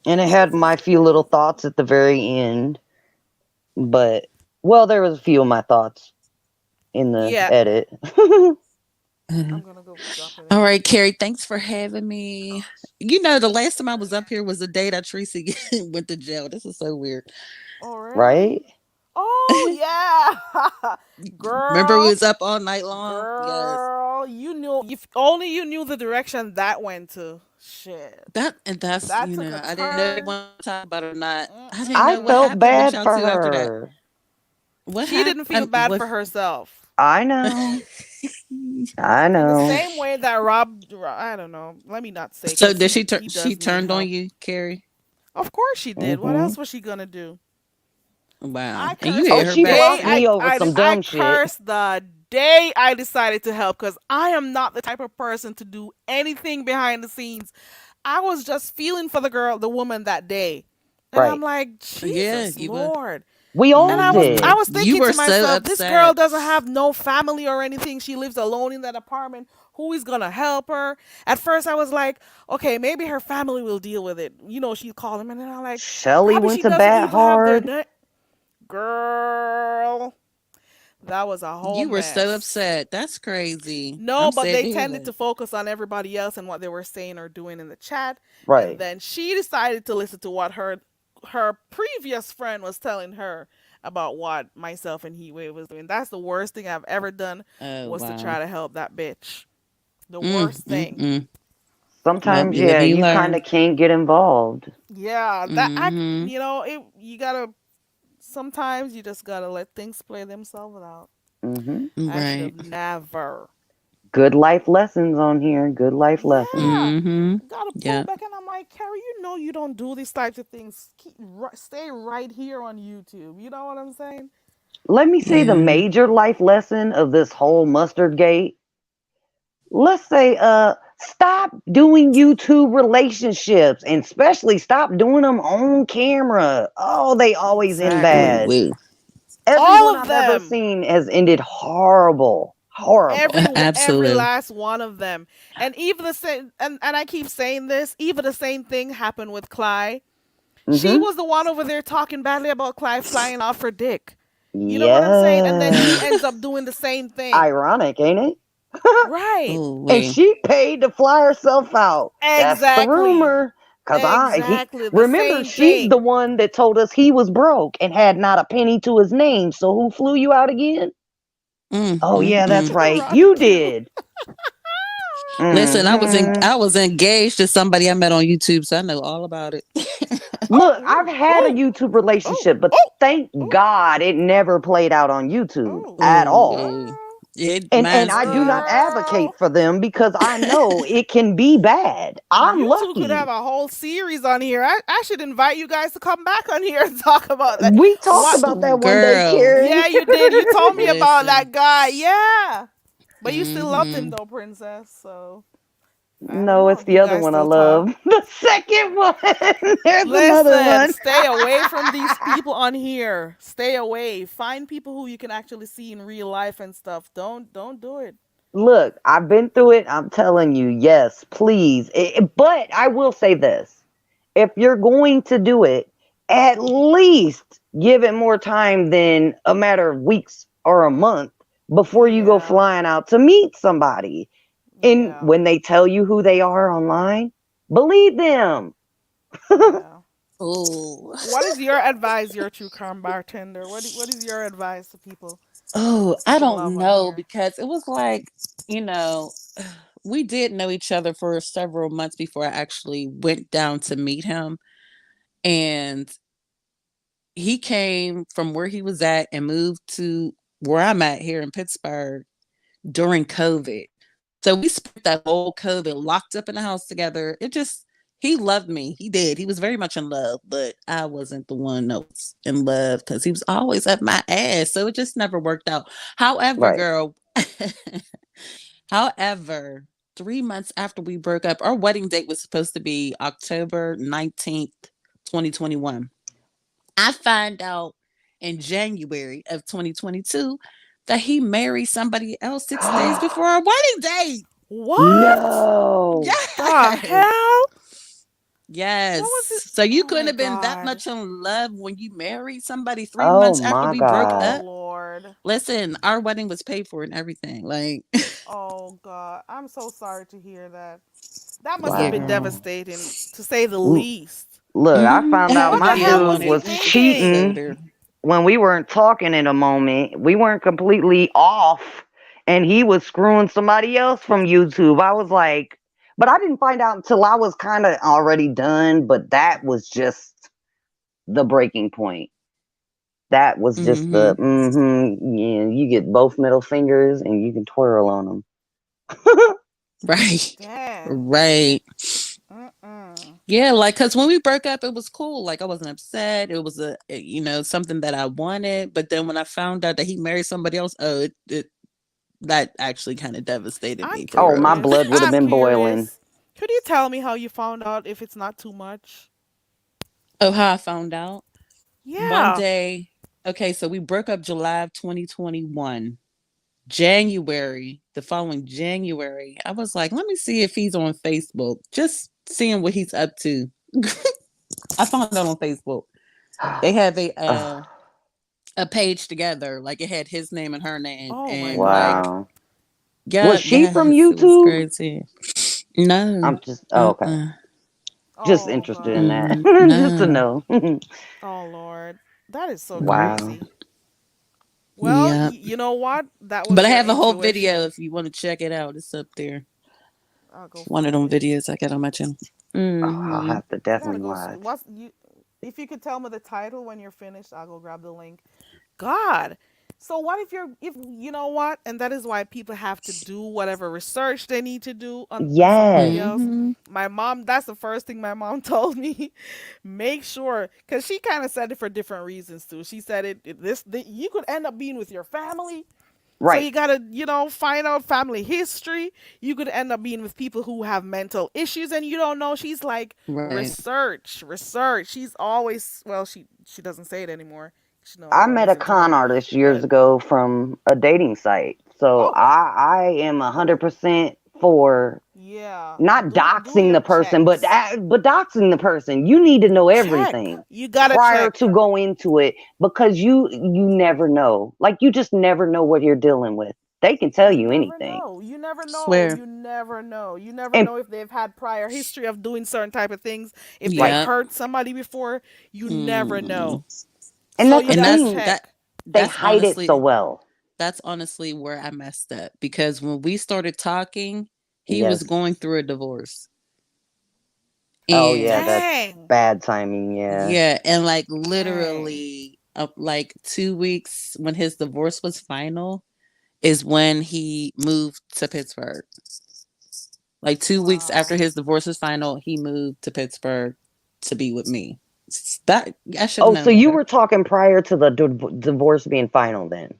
And it had This is my few little crazy. thoughts at the very end. But, well, there was a few of my thoughts in the Yeah, edit. Uh, I'm gonna go drop it all in. right, Carrie, thanks for having me. The last time I was up here was the day that Tracy went to jail. This is so weird. Oh really? Right? Oh yeah, Remember we girl, was up all night long? Yes. girl. You knew if only you knew the direction that went to. Shit, That's, that took a I didn't know if you turn. want to talk about it or not. I didn't know I what Mm-mm-mm. felt happened with bad y'all for two after that. her. What She didn't feel happened? bad What for herself. I know. I In the know. same way that I don't know. Let me not say So because did he she does need turned on help. you, Carrie? Of course she did. What Hmm. else was she gonna do? Wow. I And you cursed Oh, had the her she back. day blocked me over some I dumb shit. cursed the day I decided to help because I am not the type of person to do anything behind the scenes. I was just feeling for the woman that day. And I'm Right. like, Yeah, Jesus you were. Lord. We all And Hmm. I did. was You thinking were to so myself, this girl upset. doesn't have no family or anything. She lives alone in that apartment. Who is gonna help her? At first I was like, okay, maybe her family will deal with it. You know, she'd call them and then I'm like, Shelly probably went she to doesn't bat even have their hard. name. Girl, that was a whole You were so mess. upset. That's crazy. No, I'm but sad they to hear tended that. to focus on everybody else and what they were saying or doing in the chat. And Right. then she decided to listen to what her previous friend was telling her about what myself and Heatwave was doing. That's the worst thing I've ever done Oh was to wow. try to help that bitch. The Mm, worst mm, thing. mm. Well, Sometimes, you live yeah, and you you kind learn. of can't get involved. Yeah, that I Mm-hmm. you gotta sometimes you just gotta let things play themselves out. Hmm. I should Right. have never. Good life lessons on here. Good life lessons. Yeah, Mm-hmm. gotta pull Yeah. back, and I'm like, Carrie, you know you don't do these types of things. Stay right here on YouTube. You know what I'm saying? Let me say the Yeah. major life lesson of this whole mustard gate. Let's say, stop doing YouTube relationships and especially stop doing them on camera. Oh, they always end Ooh, Exactly. bad. wee. All Everyone of I've ever them. seen has ended horrible. Horrible. Every Absolute. last one of them. And even the same and I keep saying this, even the same thing happened with Clyde. She Hmm. was the one over there talking badly about Clyde flying off her dick. You know what I'm saying? And then he Yes. ends up doing the same thing. Ironic, ain't it? Right. Ooh, And wee. she paid to fly herself out. That's the Exactly. rumor. Cause he Exactly the remember same she's the thing. one that told us he was broke and had not a penny to his name. So who flew you out again? Mm, Oh mm, yeah, that's mm. right. You Veronica. did. Listen, Hmm. I was engaged to somebody I met on YouTube, so I know all about it. Oh, Look, I've ooh, had a oh, YouTube oh, relationship, but oh, thank oh, God it never played out on YouTube oh, at Ooh, all. wee. girl, It And mines I do did. not advocate girl. for them because I know it can be bad. I'm You two could have lucky. a whole series on here. I should invite you guys to come back on here and talk about that. We talked What? about that one day, Girl, Carrie. Yeah, you did. You told me about listen. that guy. Yeah, but you still loved him Mm-hmm. though, princess. So I don't No, know. it's Do the you other guys one I still talk? love. The second one. There's another Listen, one. stay away from these people on here. Stay away. Find people who you can actually see in real life and stuff. Don't do it. Look, I've been through it. I'm telling you, yes, please. But I will say this. If you're going to do it, at least give it more time than a matter of weeks or a month before you go Yeah. flying out to meet somebody. And Yeah. when they tell you who they are online, believe them. Yeah. Oh. What is your advice, your true crime bartender? What is your advice to people Oh, I seeking don't love on know here? because it was like, you know, we did know each other for several months before I actually went down to meet him. And he came from where he was at and moved to where I'm at here in Pittsburgh during COVID. So we spent that whole COVID locked up in the house together. It just, he loved me. He did. He was very much in love, but I wasn't the one that was in love because he was always up my ass. So it just never worked out. However, Right. girl, however, 3 months after we broke up, our wedding date was supposed to be October 19th, 2021. I find out in January of 2022 that he married somebody else 6 days before our wedding date. What No. the Yes. hell? What Yes. was it? So you Oh couldn't my have been that god. much in love when you married somebody three Oh months after my we broke Oh God. up. lord. Listen, our wedding was paid for and everything. Like, Oh god. I'm so sorry to hear that. That must have yeah, been girl. Wow. devastating to say the L- least. Look, I I found had out to What give the my me a hell dude was he was 180 thinking? cheating soda. when we weren't talking in a moment. We weren't completely off, and he was screwing somebody else from YouTube. I was like, but I didn't find out until I was kind of already done. But that was just the breaking point. That was just the Mm-hmm. yeah, you get both middle fingers and you can twirl on them. Right. Damn. Right. Mm-mm. Yeah, like because when we broke up, it was cool. Like I wasn't upset. It was something that I wanted. But then when I found out that he married somebody else, it that actually kind of devastated I'm me for Oh, my real. curious. blood would have I'm been boiling. curious. Could you tell me how you found out if it's not too much? Oh, how I found out one Yeah. day. Okay, so we broke up July of 2021. January, the following January, I was like, let me see if he's on Facebook, just seeing what he's up to. I found out on Facebook. They have a page together, like it had his name and her name, Oh my and like, God. Wow. Was yeah, she from yes, it was YouTube? crazy. No, I'm just okay. uh, Just Oh interested in God. that. Just to no, know. Oh Lord. That is so Wow. crazy. Well, yeah. you know what? That But was I your have a whole video intuition. if you want to check it out. It's up there. I'll go One of find them it. videos I got on my channel. Oh, I'll Hmm. have to I gotta definitely go. watch. What's you? If you could tell me the title when you're finished, I'll go grab the link. God. So what if you're if you know what? And that is why people have to do whatever research they need to do on somebody Yes. else. Hmm. My mom, that's the first thing my mom told me. Make sure, because she kind of said it for different reasons too. She said you could end up being with your family, so Right. you gotta, find out family history. You could end up being with people who have mental issues and you don't know. She's like, Right. research, research. She's always, well, she doesn't say it anymore. She know I I don't met a listen to con her. artist years But ago from a dating site. So oh I am 100% for yeah, not do doxing your the person, but checks. but doxing the person. You need to know Check. everything You gotta prior check. to go into it because you never know. Like you just never know what you're dealing with. They can tell You you never anything. know. You never know. Swear. You never know. You never And know if they've had prior history of doing certain type of things. If they've right. Yeah. hurt somebody before, you never Mm. know. And So that's you the And gotta thing. check. They that's hide it so honestly well. where I messed up because when we started talking, he was Yes. going through a divorce. Oh yeah, And that's Dang. bad timing, yeah. yeah, and like Dang. literally like 2 weeks when his divorce was final is when he moved to Pittsburgh. Like 2 weeks after Wow. his divorce was final, he moved to Pittsburgh to be with me. That I should have Oh, so known you better. were talking prior to the divorce being final then.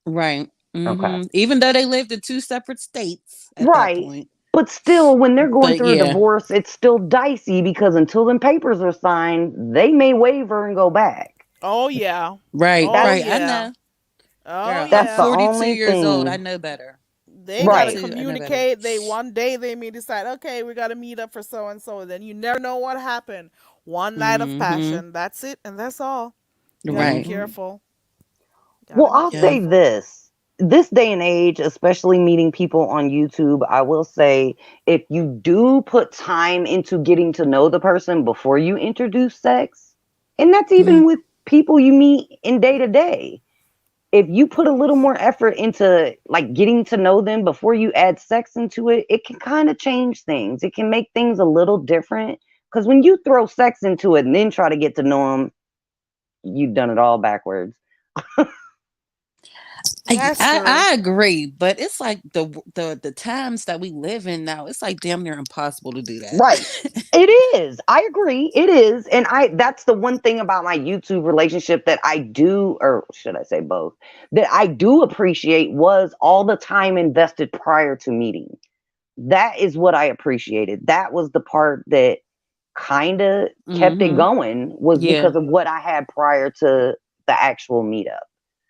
Right. Okay. Even though they lived in two separate states at that Right. point. But still, when they're going But through a yeah. divorce, it's still dicey because until them papers are signed, they may waver and go back. Oh yeah. Right, Oh That's right. I yeah. know. Oh Girl, I'm that's the yeah. 42 only years old. I thing. know better. They gotta Right. 42, I know better. communicate. They one day they may decide, okay, we gotta meet up for so and so. Then you never know what happened. One night of Mhm. passion. That's it, and that's all. You gotta be Right. Hmm. careful. Gotta Well, be I'll Yeah. say careful. this. This day and age, especially meeting people on YouTube, I will say if you do put time into getting to know the person before you introduce sex, and that's Mhm. even with people you meet in day to day, if you put a little more effort into like getting to know them before you add sex into it, it can kind of change things. It can make things a little different. Because when you throw sex into it and then try to get to know them, you've done it all backwards. That's true. I agree, but it's like the times that we live in now, it's like damn near impossible to do that. Right. It is. I agree. It is. And I that's the one thing about my YouTube relationship that I do, or should I say both, that I do appreciate was all the time invested prior to meeting. That is what I appreciated. That was the part that kind of kept it Mhm. going was Yeah. because of what I had prior to the actual meetup.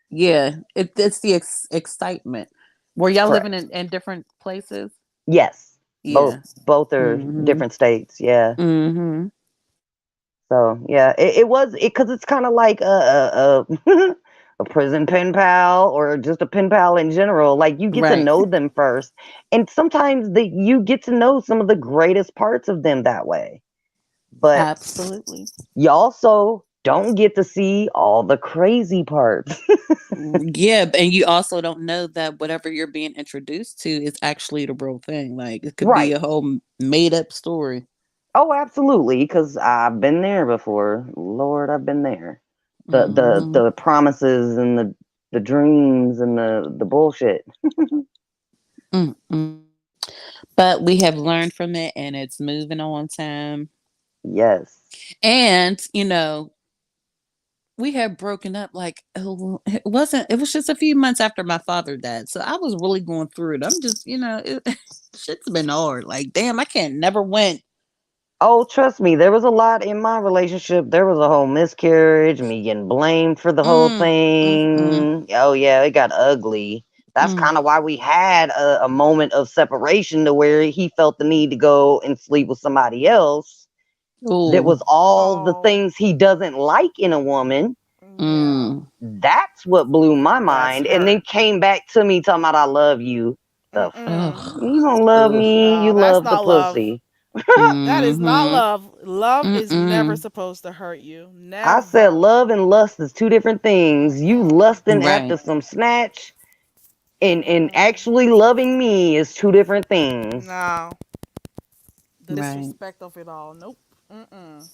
Yeah. It's the excitement. Were y'all living Correct. in different places? Yes. Both Yeah. both are Mhm. different states. Yeah. Mhm. So yeah, it was it because it's kind of like a a prison pen pal or just a pen pal in general. Like you get to Right. know them first, and sometimes you get to know some of the greatest parts of them that way. But Absolutely. you also don't get to see all the crazy parts. Yeah, and you also don't know that whatever you're being introduced to is actually the real thing. Like it could be Right. a whole made up story. Oh, absolutely. Because I've been there before. Lord, I've been there. Mm-hmm. The promises and the dreams and the bullshit. Mm-mm. But we have learned from it and it's moving on time. Yes. And, we had broken up like it was just a few months after my father died. So I was really going through it. I'm just, shit's been hard. Like, damn, I can't never went. Oh, trust me, there was a lot in my relationship. There was a whole miscarriage, me getting blamed for the whole Mm, mm, mm, thing. Oh yeah, it got ugly. That's mm. kind of why we had a moment of separation to where he felt the need to go and sleep with somebody else. That Ooh. was all the Oh, things he doesn't like in a woman. yeah. Mm. That's what blew my That's mind. And then hurt. came back to me talking about I love you. Mm-mm. You Ugh. don't love Ugh. me. You No, that's love the not love. pussy. That is not Mm-hmm. love. Love is never Mm-mm. supposed to hurt you. I said Never. love and lust is two different things. You Mm-mm. lusting after Right. some snatch and Mm-mm. actually loving me is two different things. No. The Right. disrespect of it all. Nope. Mm-mm.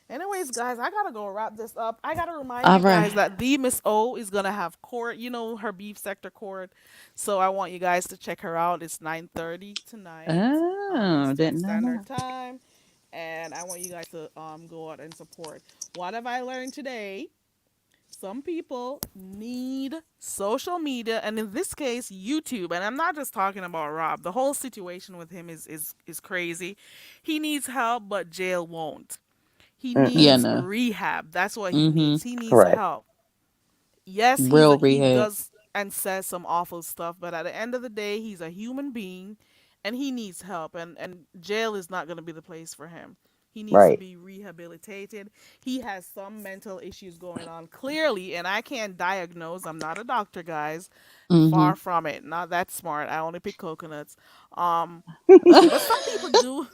Anyways, guys, I gotta go wrap this up. I gotta remind All you right. guys that the Miss O is gonna have court. You know her beef sector court. So I want you guys to check her out. It's 9:30 tonight, Oh, Eastern didn't know Standard that. Time, and I want you guys to go out and support. What have I learned today? Some people need social media, and in this case, YouTube. And I'm not just talking about Rob. The whole situation with him is crazy. He needs help, but jail won't. He Yeah, Mm-mm. needs no. rehab. That's what he Mm-hmm. needs. He needs Correct. help. Yes, Real he rehab. does and says some awful stuff, but at the end of the day, he's a human being and he needs help, and jail is not going to be the place for him. He needs to Right. be rehabilitated. He has some mental issues going on clearly, and I can't diagnose. I'm not a doctor, guys. Mm-hmm. Far from it. Not that smart. I only pick coconuts. Um but some people do.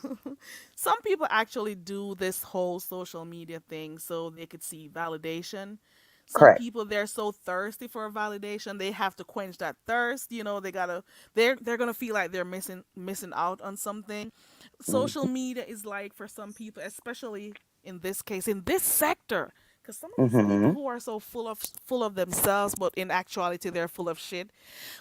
Some people actually do this whole social media thing so they could see validation. Some Correct. people, they're so thirsty for validation, they have to quench that thirst. They're gonna feel like they're missing out on something. Social Mm-hmm. media is like, for some people, especially in this case, in this sector, because some of these people Mm-hmm. who are so full of themselves, but in actuality they're full of shit.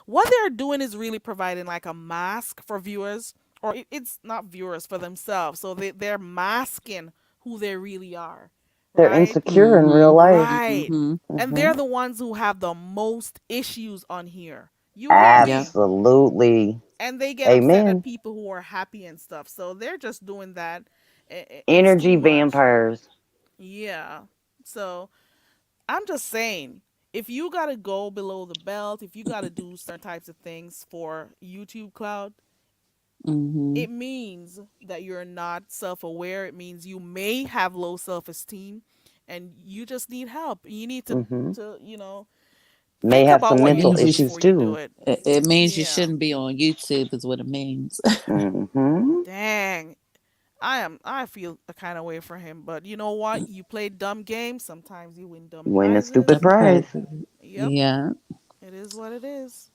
What they're doing is really providing like a mask for viewers, or it's not viewers, for themselves. So they're masking who they really are, They're right? insecure in real Mm-hmm. life. Right. Mm-hmm. And Mm-hmm. they're the ones who have the most issues on here. You hear Yep. me? Absolutely. And they get upset at Amen. people who are happy and stuff. So they're just doing that. It's too Energy much. vampires. Yeah. So I'm just saying, if you gotta go below the belt, if you gotta do certain types of things for YouTube Cloud, Mm-hmm. it means that you're not self-aware. It means you may have low self-esteem, and you just need help. You need Mm-hmm. to May think have about some what It you're mental means doing you should. issues before you do too. it. It means you Yeah. shouldn't be on YouTube, is what it means. Mm-hmm. Dang. I feel a kind of way for him, but you know what? You play dumb games. Sometimes you win dumb Win a stupid prizes. Dumb prize. prices. Yep. Yeah. It is what it is.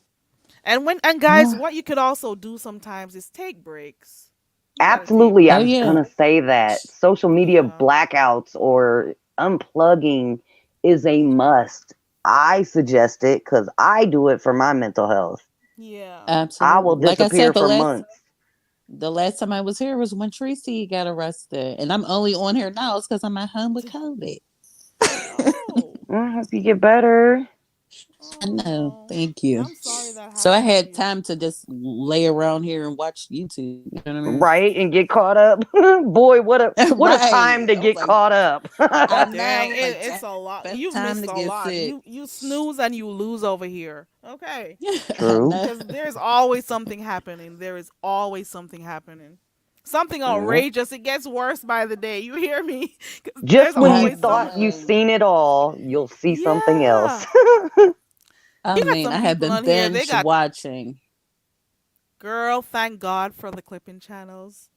And guys, what you could also do sometimes is take breaks. You gotta take Absolutely. I Oh was breaks. yeah. going to say that social media Yeah. blackouts or unplugging is a must. I suggest it because I do it for my mental health. Yeah. I will Absolutely. Like I disappear said, for months. the last time I was here was when Tracy got arrested, and I'm only on here now. It's because I'm at home with COVID. Oh. I hope you get better. I Oh know. no. Thank you. I'm sorry that So I happened to had you. time to just lay around here and watch YouTube. You know what I mean? Right, and get caught up. Boy, what a Right. time to I was get like, caught up. I know. I Dang, was like, it's a lot. best You've time missed to a get lot. sick. You snooze and you lose over here. Okay. I True. know. Because there's always something happening. There is always something happening. Something Yep. outrageous. It gets worse by the day. You hear me? 'Cause Just there's when I you always thought some. you know. seen it all, you'll see something else. Yeah. I You got mean, some I have people been on here. They binge got, watching. girl. Thank God for the clipping channels.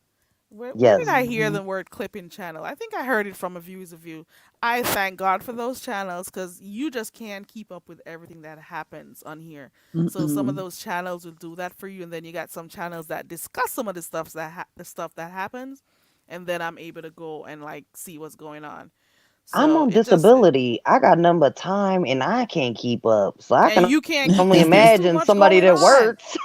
Where did Yes. I hear Hmm. the word clipping channel? I think I heard it from a Views of View. I thank God for those channels because you just can't keep up with everything that happens on here. So some of Mm-mm. those channels will do that for you, and then you got some channels that discuss some of the stuff that happens, and then I'm able to go and like see what's going on. I'm So on it just disability. I got nothing but time and I can't keep up. So I and can you can't only there's too imagine much somebody going that on. works.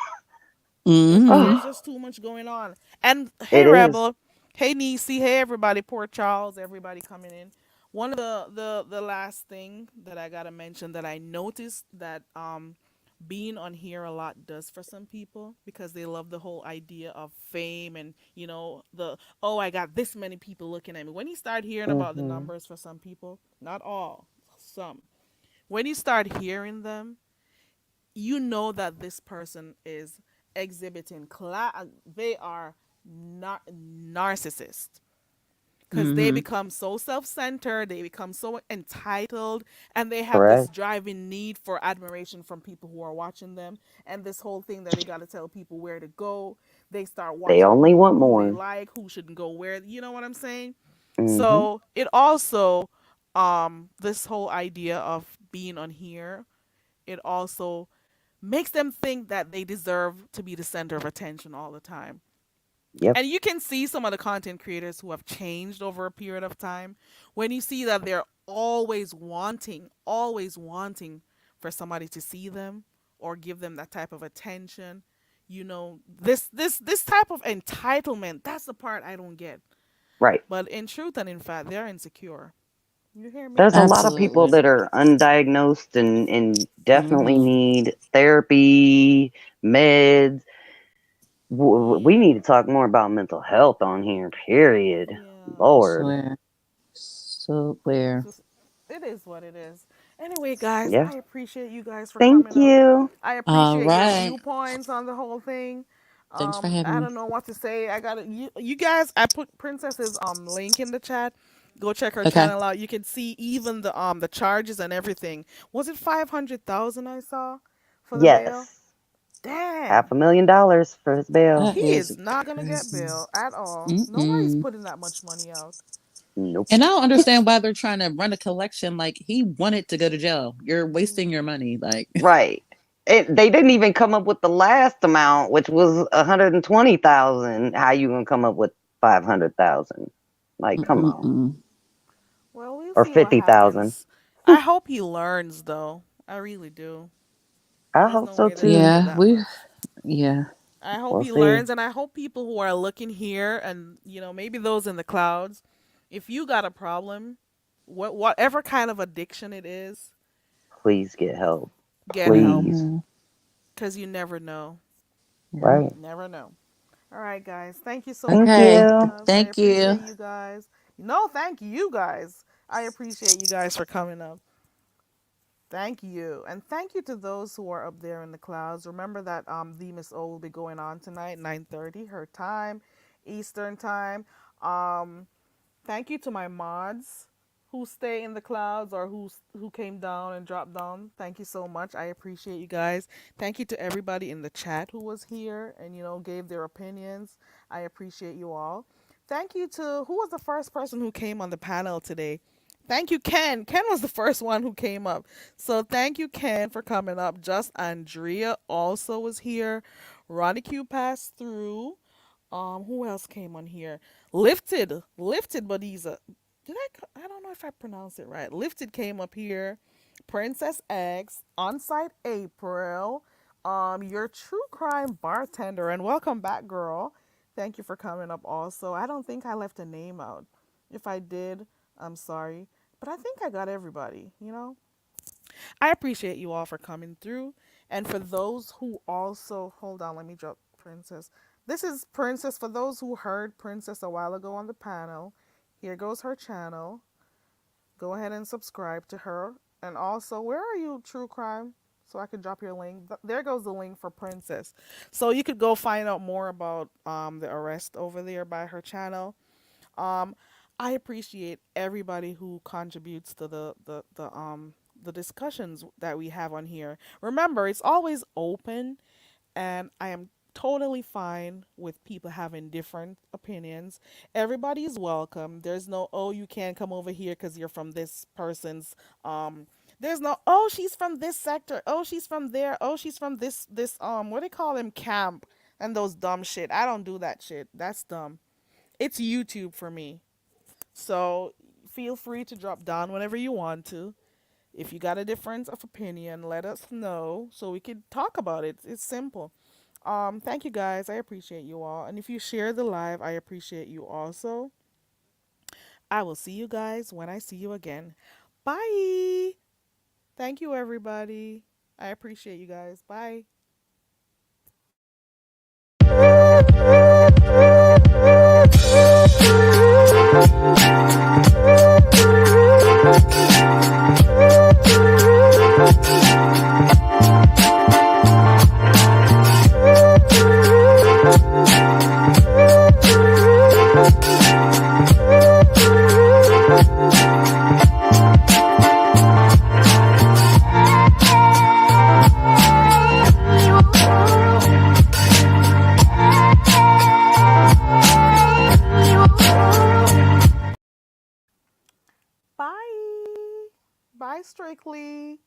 Mm-hmm. There's Oh, just too much going on. And hey it is. Rebel, hey Nisi, hey everybody, poor Charles, everybody coming in. One of the last thing that I gotta mention that I noticed that being on here a lot does for some people because they love the whole idea of fame and the oh I got this many people looking at me. When you start hearing about the Hmm. numbers for some people, not all, some. When you start hearing them, you know that this person is exhibiting they are not narcissist because they Mm-hmm. become so self-centered, they become so entitled, and they have this Correct. driving need for admiration from people who are watching them, and this whole thing that they got to tell people where to go. They start They watching only want who they more. like, who shouldn't go where, you know what I'm saying? Hmm. So it also this whole idea of being on here, it also makes them think that they deserve to be the center of attention all the time. Yep. And you can see some of the content creators who have changed over a period of time when you see that they're always wanting for somebody to see them or give them that type of attention. This type of entitlement, that's the part I don't get. Right. But in truth and in fact, they're insecure. You hear me? There's a lot of people Absolutely. that are undiagnosed and definitely Mm-hmm. need therapy, meds. We Yeah. need to talk more about mental health on here, period. Yeah. Lord. Swear. So where? Just it is what it is. Anyway, guys, Yeah. I appreciate you guys for Thank coming up. you. I All appreciate your right. viewpoints on the whole thing. Thanks for having I me. don't know what to say. I got you guys. I put Princess's link in the chat. Go check her Okay. channel out. You can see even the charges and everything. Was it 500,000 I saw for the bail? Yes. Damn. $500,000 for his bail. That He is is not gonna get crazy. bail at all. Nobody's Mm-mm. putting that much money out. Nope. And I don't understand why they're trying to run a collection. Like he wanted to go to jail. You're wasting your Mm, money. Like, Right. They didn't even come up with the last amount, which was 120,000. How you gonna come up with 500,000? Like, come on, yeah. mm-mm. Well, we'll or see what 50,000. happens. I hope he learns, though. I really do. I There's hope no so way they're gonna too. do Yeah, that we, much. yeah. I hope We'll he see. learns, and I hope people who are looking here, and maybe those in the clouds, if you got a problem, whatever kind of addiction it is, Please get help. get help, Please. Mm-hmm. cause you never know. Yeah. Right. Never know. All right, guys. Thank you so much Thank for Okay. joining you. us. I Thank you. appreciate you guys. No, thank you guys. I appreciate you guys for coming up. Thank you. And thank you to those who are up there in the clouds. Remember that the Miss O will be going on tonight, 9:30 her time, Eastern time. Um Thank you to my mods who stay in the clouds or who came down and dropped down. Thank you so much. I appreciate you guys. Thank you to everybody in the chat who was here and gave their opinions. I appreciate you all. Thank you to who was the first person who came on the panel today. Thank you, Ken. Ken was the first one who came up. So thank you, Ken, for coming up. Just Andrea also was here. Ronnie Q passed through. Who else came on here? Lifted, but he's a. I don't know if I pronounced it right. Lifted came up here. Princess X, Onsite April, your true crime bartender, and welcome back, girl. Thank you for coming up. Also, I don't think I left a name out. If I did, I'm sorry, but I think I got everybody. I appreciate you all for coming through. And for those who also, hold on, let me drop Princess. This is Princess. For those who heard Princess a while ago on the panel, here goes her channel. Go ahead and subscribe to her. And also, where are you, True Crime? So I could drop your link. There goes the link for Princess. So you could go find out more about the arrest over there by her channel. Um, I appreciate everybody who contributes to the discussions that we have on here. Remember, it's always open, and I am totally fine with people having different opinions. Everybody's welcome. There's no you can't come over here because you're from this person's there's no she's from this sector, she's from there, she's from this what do they call them, camp, and those dumb shit. I don't do that shit. That's dumb. It's YouTube for me. So feel free to drop down whenever you want to. If you got a difference of opinion, let us know so we can talk about it. It's simple. Thank you guys. I appreciate you all. And if you share the live, I appreciate you also. I will see you guys when I see you again. Bye. Thank you, everybody. I appreciate you guys. Bye. Bye. Bye, Strictly.